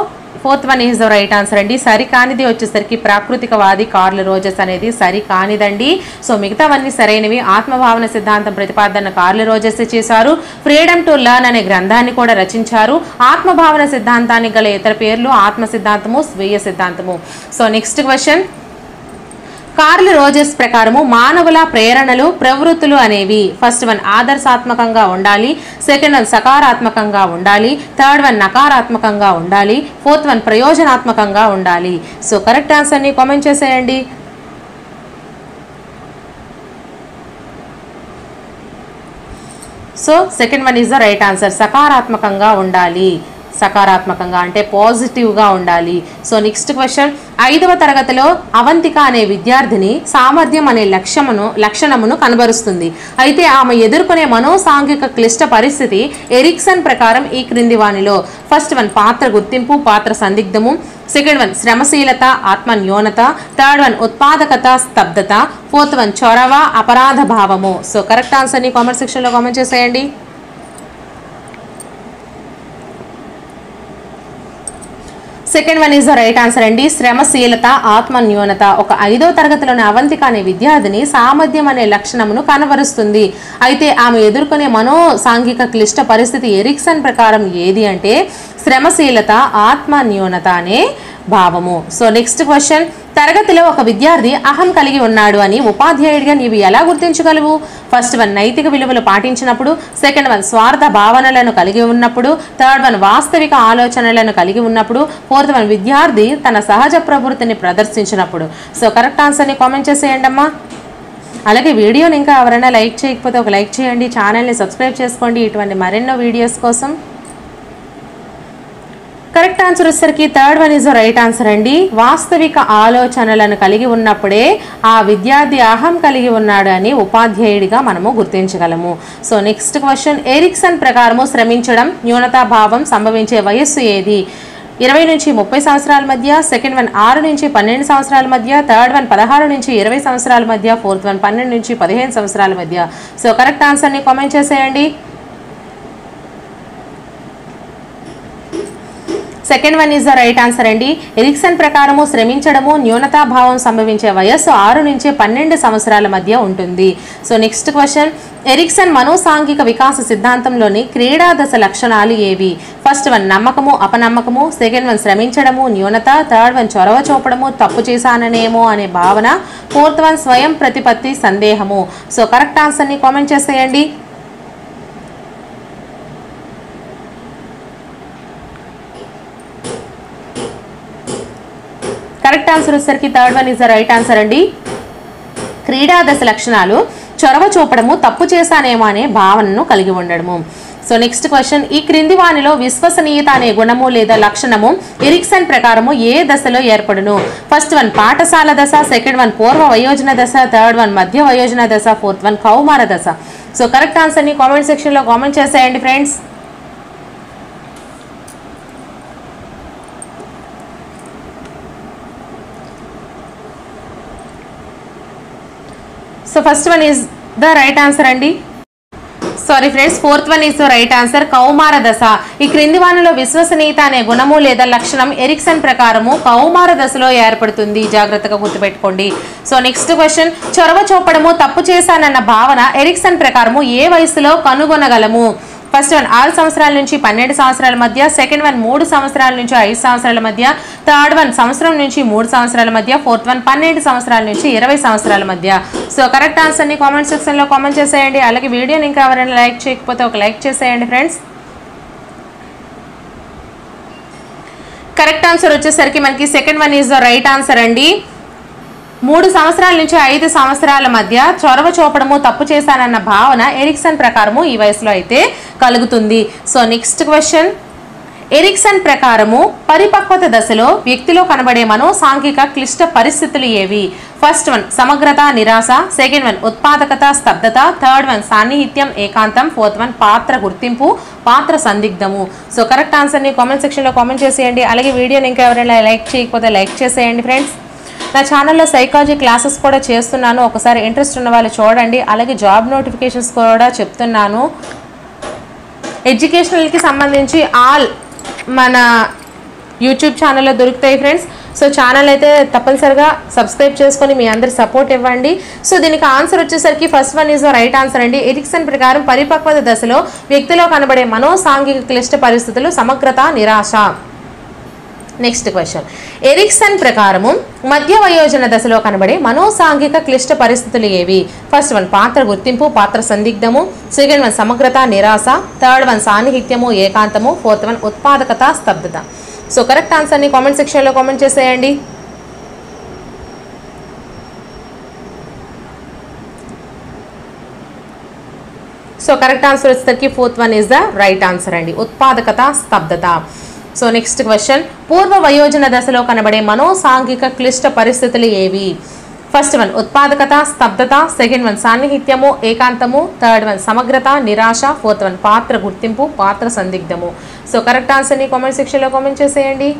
Speaker 1: fourth one is the right answer అండి. సరి కానిది వచ్చేసరికి ప్రాకృతికవాది కార్ల్ రోజర్స్ అనేది సరి కానిదండి. సో మిగతావన్నీ సరైనవి. ఆత్మభావన సిద్ధాంతం ప్రతిపాదన కార్ల్ రోజర్స్ చేశారు. ఫ్రీడమ్ టు లర్న్ అనే గ్రంథాన్ని కూడా రచించారు. ఆత్మభావన సిద్ధాంతానికి గల ఇతర పేర్లు ఆత్మ సిద్ధాంతము, స్వీయ సిద్ధాంతము. So next question, Carl Rogers ప్రకారము మానవుల ప్రేరణలు ప్రవృత్తులు అనేవి ఫస్ట్ వన్ ఆదర్శాత్మకంగా ఉండాలి, సెకండ్ వన్ సకారాత్మకంగా ఉండాలి, థర్డ్ వన్ నకారాత్మకంగా ఉండాలి, ఫోర్త్ వన్ ప్రయోజనాత్మకంగా ఉండాలి. సో కరెక్ట్ ఆన్సర్ని కామెంట్ చేసేయండి. So second one is the right answer, సకారాత్మకంగా ఉండాలి. సకారాత్మకంగా అంటే పాజిటివ్గా ఉండాలి. సో నెక్స్ట్ క్వశ్చన్, 5వ తరగతిలో అవంతిక అనే విద్యార్థిని సామర్థ్యం అనే లక్షణమును కనబరుస్తుంది. అయితే ఆమె ఎదుర్కొనే మనోసాంఘిక క్లిష్ట పరిస్థితి ఎరిక్సన్ ప్రకారం ఈ క్రింది వానిలో ఫస్ట్ వన్ పాత్ర గుర్తింపు, పాత్ర సందిగ్ధము, సెకండ్ వన్ శ్రమశీలత, ఆత్మన్యూనత, థర్డ్ వన్ ఉత్పాదకత, స్తబ్దత, ఫోర్త్ వన్ చొరవ, అపరాధ భావము. సో కరెక్ట్ ఆన్సర్ని కామెంట్ సెక్షన్లో కామెంట్ చేసేయండి. Second one is the right answer అండి, శ్రమశీలత, ఆత్మన్యూనత. ఒక 5వ తరగతిలోని అవంతిక అనే విద్యార్థిని సామర్థ్యం అనే లక్షణమును కనబరుస్తుంది. అయితే ఆమె ఎదుర్కొనే మనోసాంఘిక క్లిష్ట పరిస్థితి ఎరిక్సన్ ప్రకారం ఏది అంటే శ్రమశీలత, ఆత్మన్యూనత అనే భావము. సో నెక్స్ట్ క్వశ్చన్, తరగతిలో ఒక విద్యార్థి అహం కలిగి ఉన్నాడు అని ఉపాధ్యాయుడిగా నీవు ఎలా గుర్తించగలవు? ఫస్ట్ వన్ నైతిక విలువలు పాటించినప్పుడు, సెకండ్ వన్ స్వార్థ భావనలను కలిగి ఉన్నప్పుడు, థర్డ్ వన్ వాస్తవిక ఆలోచనలను కలిగి ఉన్నప్పుడు, ఫోర్త్ వన్ విద్యార్థి తన సహజ ప్రవృత్తిని ప్రదర్శించినప్పుడు. సో కరెక్ట్ ఆన్సర్ని కామెంట్ చేసేయండి అమ్మా. అలాగే వీడియోని ఇంకా ఎవరైనా లైక్ చేయకపోతే ఒక లైక్ చేయండి, ఛానల్ని సబ్స్క్రైబ్ చేసుకోండి ఇటువంటి మరెన్నో వీడియోస్ కోసం. కరెక్ట్ ఆన్సర్ వచ్చేసరికి third one is right answer అండి. వాస్తవిక ఆలోచనలను కలిగి ఉన్నప్పుడే ఆ విద్యార్థి అహం కలిగి ఉన్నాడు అని ఉపాధ్యాయుడిగా మనము గుర్తించగలము. సో నెక్స్ట్ క్వశ్చన్, ఎరిక్సన్ ప్రకారము శ్రమించడం న్యూనతాభావం సంభవించే వయస్సు ఏది? 20 నుంచి 30 సంవత్సరాల మధ్య, సెకండ్ వన్ 6 నుంచి 12 సంవత్సరాల మధ్య, థర్డ్ వన్ 16 నుంచి 20 సంవత్సరాల మధ్య, ఫోర్త్ వన్ 12 నుంచి 15 సంవత్సరాల మధ్య. సో కరెక్ట్ ఆన్సర్ని కామెంట్ చేసేయండి. Second one is the right answer అండి. ఎరిక్సన్ ప్రకారము శ్రమించడము న్యూనతాభావం సంభవించే వయస్సు 6 నుంచి 12 సంవత్సరాల మధ్య ఉంటుంది. సో నెక్స్ట్ క్వశ్చన్, ఎరిక్సన్ మనోసాంఘిక వికాస సిద్ధాంతంలోని క్రీడా దశ లక్షణాలు ఏవి? ఫస్ట్ వన్ నమ్మకము అపనమ్మకము, సెకండ్ వన్ శ్రమించడము న్యూనత, థర్డ్ వన్ చొరవ చూపడము తప్పు చేశాననేమో అనే భావన, ఫోర్త్ వన్ స్వయం ప్రతిపత్తి సందేహము. సో కరెక్ట్ ఆన్సర్ని కామెంట్ చేసేయండి. కరెక్ట్ ఆన్సర్ వచ్చేసరికి third one is the right answer అండి. క్రీడా దశ లక్షణాలు చొరవ చూపడము తప్పు చేశానేమో అనే భావనను కలిగి ఉండడము. సో నెక్స్ట్ క్వశ్చన్, ఈ క్రింది వానిలో విశ్వసనీయత అనే గుణము లేదా లక్షణము ఎరిక్సన్ ప్రకారము ఏ దశలో ఏర్పడును? ఫస్ట్ వన్ పాఠశాల దశ, సెకండ్ వన్ పూర్వ వయోజన దశ, థర్డ్ వన్ మధ్య వయోజన దశ, ఫోర్త్ వన్ కౌమార దశ. సో కరెక్ట్ ఆన్సర్ని కామెంట్ సెక్షన్లో కామెంట్ చేసేయండి friends. So first one is the right answer అండి. Sorry friends, fourth one is the right answer, కౌమార దశ. ఈ క్రింది వానిలో విశ్వసనీయత అనే గుణము లేదా లక్షణం ఎరిక్సన్ ప్రకారము కౌమార దశలో ఏర్పడుతుంది. జాగ్రత్తగా గుర్తుపెట్టుకోండి. సో నెక్స్ట్ క్వశ్చన్, చొరవ చూపడము తప్పు చేశానన్న భావన ఎరిక్సన్ ప్రకారము ఏ వయసులో కనుగొనగలము? ఫస్ట్ వన్ 6 సంవత్సరాల నుంచి 12 సంవత్సరాల మధ్య, సెకండ్ వన్ 3 సంవత్సరాల నుంచి 5 సంవత్సరాల మధ్య, థర్డ్ వన్ సంవత్సరం నుంచి 3 సంవత్సరాల మధ్య, ఫోర్త్ వన్ 12 సంవత్సరాల నుంచి 20 సంవత్సరాల మధ్య. సో కరెక్ట్ ఆన్సర్ని కామెంట్ సెక్షన్లో కామెంట్ చేసేయండి. అలాగే వీడియోని ఇంకా ఎవరైనా లైక్ చేయకపోతే ఒక లైక్ చేసేయండి ఫ్రెండ్స్. కరెక్ట్ ఆన్సర్ వచ్చేసరికి మనకి second one is the right answer అండి. 3 సంవత్సరాల నుంచి 5 సంవత్సరాల మధ్య చొరవ చూపడము తప్పు చేశానన్న భావన ఎరిక్సన్ ప్రకారము ఈ వయసులో అయితే కలుగుతుంది. సో నెక్స్ట్ క్వశ్చన్, ఎరిక్సన్ ప్రకారము పరిపక్వత దశలో వ్యక్తిలో కనబడే మనోసాంఘిక క్లిష్ట పరిస్థితులు ఏవి? ఫస్ట్ వన్ సమగ్రత నిరాశ, సెకండ్ వన్ ఉత్పాదకత స్తబ్దత, థర్డ్ వన్ సాన్నిహిత్యం ఏకాంతం, ఫోర్త్ వన్ పాత్ర గుర్తింపు పాత్ర సందిగ్ధము. సో కరెక్ట్ ఆన్సర్ని కామెంట్ సెక్షన్లో కామెంట్ చేసేయండి. అలాగే వీడియోని ఇంకా ఎవరైనా లైక్ చేయకపోతే లైక్ చేసేయండి ఫ్రెండ్స్. నా ఛానల్లో సైకాలజీ క్లాసెస్ కూడా చేస్తున్నాను, ఒకసారి ఇంట్రెస్ట్ ఉన్న వాళ్ళు చూడండి. అలాగే జాబ్ నోటిఫికేషన్స్ కూడా చెప్తున్నాను. ఎడ్యుకేషనల్కి సంబంధించి ఆల్ మన యూట్యూబ్ ఛానల్లో దొరుకుతాయి ఫ్రెండ్స్. సో ఛానల్ అయితే తప్పనిసరిగా సబ్స్క్రైబ్ చేసుకొని మీ అందరి సపోర్ట్ ఇవ్వండి. సో దీనికి ఆన్సర్ వచ్చేసరికి first one is the right answer అండి. ఎరిక్సన్ ప్రకారం పరిపక్వత దశలో వ్యక్తిలో కనబడే మనోసాంఘిక క్లిష్ట పరిస్థితులు సమగ్రత నిరాశ. నెక్స్ట్ క్వశ్చన్, ఎరిక్సన్ ప్రకారము మధ్య వయోజన దశలో కనబడే మనోసాంఘిక క్లిష్ట పరిస్థితులు ఏవి? ఫస్ట్ వన్ పాత్ర గుర్తింపు పాత్ర సందిగ్ధము, సెకండ్ వన్ సమగ్రత నిరాశ, థర్డ్ వన్ సాన్నిహిత్యము ఏకాంతము, ఫోర్త్ వన్ ఉత్పాదకత స్తబ్దత. సో కరెక్ట్ ఆన్సర్ని కామెంట్ సెక్షన్లో కామెంట్ చేసేయండి. సో కరెక్ట్ ఆన్సర్ వచ్చేసరికి fourth one is the right answer అండి, ఉత్పాదకత స్తబ్దత. సో నెక్స్ట్ క్వశ్చన్, పూర్వ వయోజన దశలో కనబడే మనోసాంఘిక క్లిష్ట పరిస్థితులు ఏవి? ఫస్ట్ వన్ ఉత్పాదకత స్తబ్దత, సెకండ్ వన్ సాన్నిహిత్యము ఏకాంతము, థర్డ్ వన్ సమగ్రత నిరాశ, ఫోర్త్ వన్ పాత్ర గుర్తింపు పాత్ర సందిగ్ధము. సో కరెక్ట్ ఆన్సర్ని కామెంట్ సెక్షన్లో కామెంట్ చేసేయండి.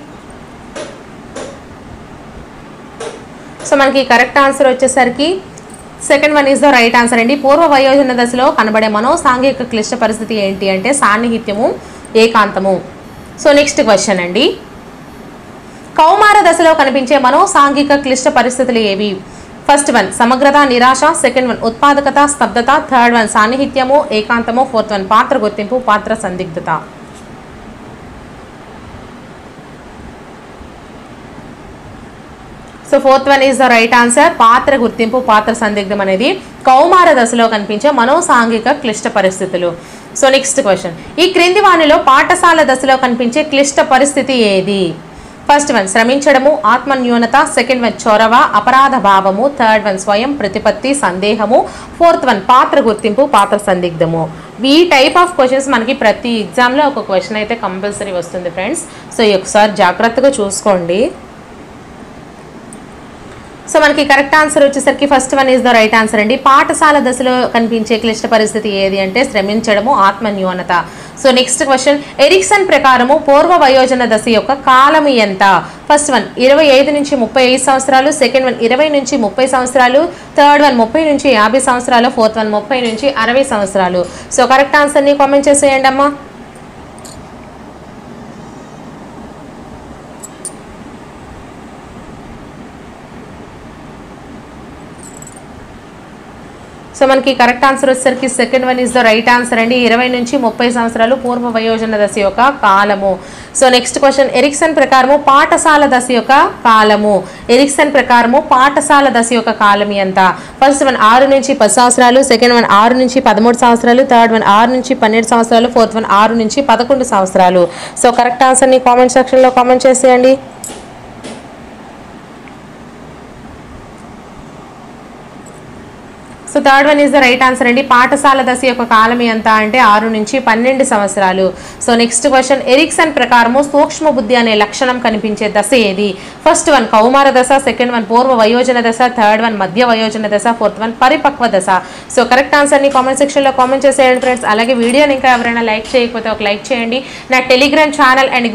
Speaker 1: సో మనకి కరెక్ట్ ఆన్సర్ వచ్చేసరికి second one is the right answer అండి. పూర్వ వయోజన దశలో కనబడే మనోసాంఘిక క్లిష్ట పరిస్థితి ఏంటి అంటే సాన్నిహిత్యము ఏకాంతము. సో నెక్స్ట్ క్వశ్చన్ అండి, కౌమార దశలో కనిపించే మనోసాంఘిక క్లిష్ట పరిస్థితులు ఏవి? ఫస్ట్ వన్ సమగ్రత నిరాశ, సెకండ్ వన్ ఉత్పాదకత స్తబ్దత, థర్డ్ వన్ సాన్నిహిత్యము ఏకాంతము, ఫోర్త్ వన్ పాత్ర గుర్తింపు పాత్ర సందిగ్ధత. So fourth one is the right answer. పాత్ర గుర్తింపు, పాత్ర సందిగ్ధం అనేది కౌమార దశలో కనిపించే మనోసాంఘిక క్లిష్ట పరిస్థితులు. సో నెక్స్ట్ క్వశ్చన్, ఈ క్రింది వానిలో పాఠశాల దశలో కనిపించే క్లిష్ట పరిస్థితి ఏది? ఫస్ట్ వన్ శ్రమించడము, ఆత్మన్యూనత. సెకండ్ వన్ చొరవ, అపరాధ భావము. థర్డ్ వన్ స్వయం ప్రతిపత్తి, సందేహము. ఫోర్త్ వన్ పాత్ర గుర్తింపు, పాత్ర సందిగ్ధము. ఈ టైప్ ఆఫ్ క్వశ్చన్స్ మనకి ప్రతి ఎగ్జామ్లో ఒక క్వశ్చన్ అయితే కంపల్సరీ వస్తుంది ఫ్రెండ్స్. సో ఈ ఒకసారి జాగ్రత్తగా చూసుకోండి. సో మనకి కరెక్ట్ ఆన్సర్ వచ్చేసరికి first one is the right answer అండి. పాఠశాల దశలో కనిపించే క్లిష్ట పరిస్థితి ఏది అంటే శ్రమించడము, ఆత్మన్యూనత. సో నెక్స్ట్ క్వశ్చన్, ఎరిక్సన్ ప్రకారము పూర్వ వయోజన దశ యొక్క కాలము ఎంత? ఫస్ట్ వన్ 25 నుంచి 35 సంవత్సరాలు. సెకండ్ వన్ 20 నుంచి 30 సంవత్సరాలు. థర్డ్ వన్ 30 నుంచి 50 సంవత్సరాలు. ఫోర్త్ వన్ 30 నుంచి 60 సంవత్సరాలు. సో కరెక్ట్ ఆన్సర్ని కామెంట్ చేసేయండి అమ్మా. సో మనకి కరెక్ట్ ఆన్సర్ వచ్చేసరికి second one is the right answer అండి. 20 నుంచి 30 సంవత్సరాలు పూర్వ వయోజన దశ యొక్క కాలము. సో నెక్స్ట్ క్వశ్చన్, ఎరిక్సన్ ప్రకారము పాఠశాల దశ యొక్క కాలము. ఎరిక్సన్ ప్రకారము పాఠశాల దశ యొక్క కాలం ఎంత? ఫస్ట్ వన్ 6 నుంచి 10 సంవత్సరాలు. సెకండ్ వన్ 6 నుంచి 13 సంవత్సరాలు. థర్డ్ వన్ 6 నుంచి 12 సంవత్సరాలు. ఫోర్త్ వన్ 6 నుంచి 11 సంవత్సరాలు. సో కరెక్ట్ ఆన్సర్ని కామెంట్ సెక్షన్లో కామెంట్ చేసేయండి. So third one is the right answer అండి. పాఠశాల దశ యొక్క కాలం ఎంత అంటే 6 నుంచి 12 సంవత్సరాలు. సో నెక్స్ట్ క్వశ్చన్, ఎరిక్సన్ ప్రకారము సూక్ష్మ బుద్ధి అనే లక్షణం కనిపించే దశ ఏది? ఫస్ట్ వన్ కౌమార దశ. సెకండ్ వన్ పూర్వ వయోజన దశ. థర్డ్ వన్ మధ్య వయోజన దశ. ఫోర్త్ వన్ పరిపక్వ దశ. సో కరెక్ట్ ఆన్సర్ని కామెంట్ సెక్షన్లో కామెంట్ చేసేయండి ఫ్రెండ్స్. అలాగే వీడియోని ఇంకా ఎవరైనా లైక్ చేయకపోతే ఒక లైక్ చేయండి. నా టెలిగ్రామ్ ఛానల్ అండ్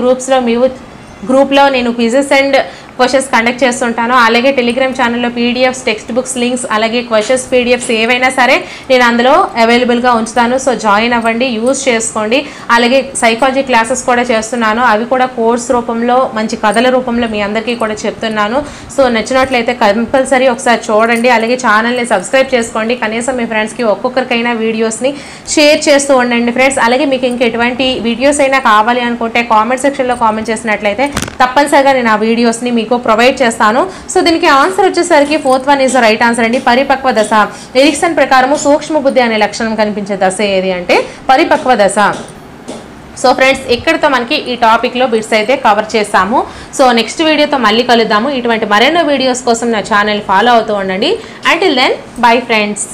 Speaker 1: గ్రూప్లో నేను క్విజెస్ అండ్ క్వశ్చన్స్ కండక్ట్ చేస్తుంటాను. అలాగే టెలిగ్రామ్ ఛానల్లో పీడిఎఫ్స్, టెక్స్ట్ బుక్స్ లింక్స్, అలాగే క్వశ్చన్స్ పీడిఎఫ్స్ ఏవైనా సరే నేను అందులో అవైలబుల్గా ఉంచుతాను. సో జాయిన్ అవ్వండి, యూజ్ చేసుకోండి. అలాగే సైకాలజీ క్లాసెస్ కూడా చేస్తున్నాను. అవి కూడా కోర్స్ రూపంలో, మంచి కథల రూపంలో మీ అందరికీ కూడా చెప్తున్నాను. సో నచ్చినట్లయితే కంపల్సరీ ఒకసారి చూడండి. అలాగే ఛానల్ని సబ్స్క్రైబ్ చేసుకోండి. కనీసం మీ ఫ్రెండ్స్కి ఒక్కొక్కరికైనా వీడియోస్ని షేర్ చేస్తూ ఉండండి ఫ్రెండ్స్. అలాగే మీకు ఇంక ఎటువంటి వీడియోస్ అయినా కావాలి అనుకుంటే కామెంట్ సెక్షన్లో కామెంట్ చేసినట్లయితే తప్పనిసరిగా నేను ఆ వీడియోస్ని మీకు ప్రొవైడ్ చేస్తాను. సో దీనికి ఆన్సర్ వచ్చేసరికి fourth one is right answer అండి. పరిపక్వ దశ. ఎరిక్సన్ ప్రకారము సూక్ష్మ బుద్ధి అనే లక్షణం కనిపించే దశ ఏది అంటే పరిపక్వ దశ. సో ఫ్రెండ్స్, ఇక్కడితో మనకి ఈ టాపిక్లో బిట్స్ అయితే కవర్ చేస్తాము. సో నెక్స్ట్ వీడియోతో మళ్ళీ కలుద్దాము. ఇటువంటి మరెన్నో వీడియోస్ కోసం నా ఛానల్ ఫాలో అవుతూ ఉండండి. Until then bye friends.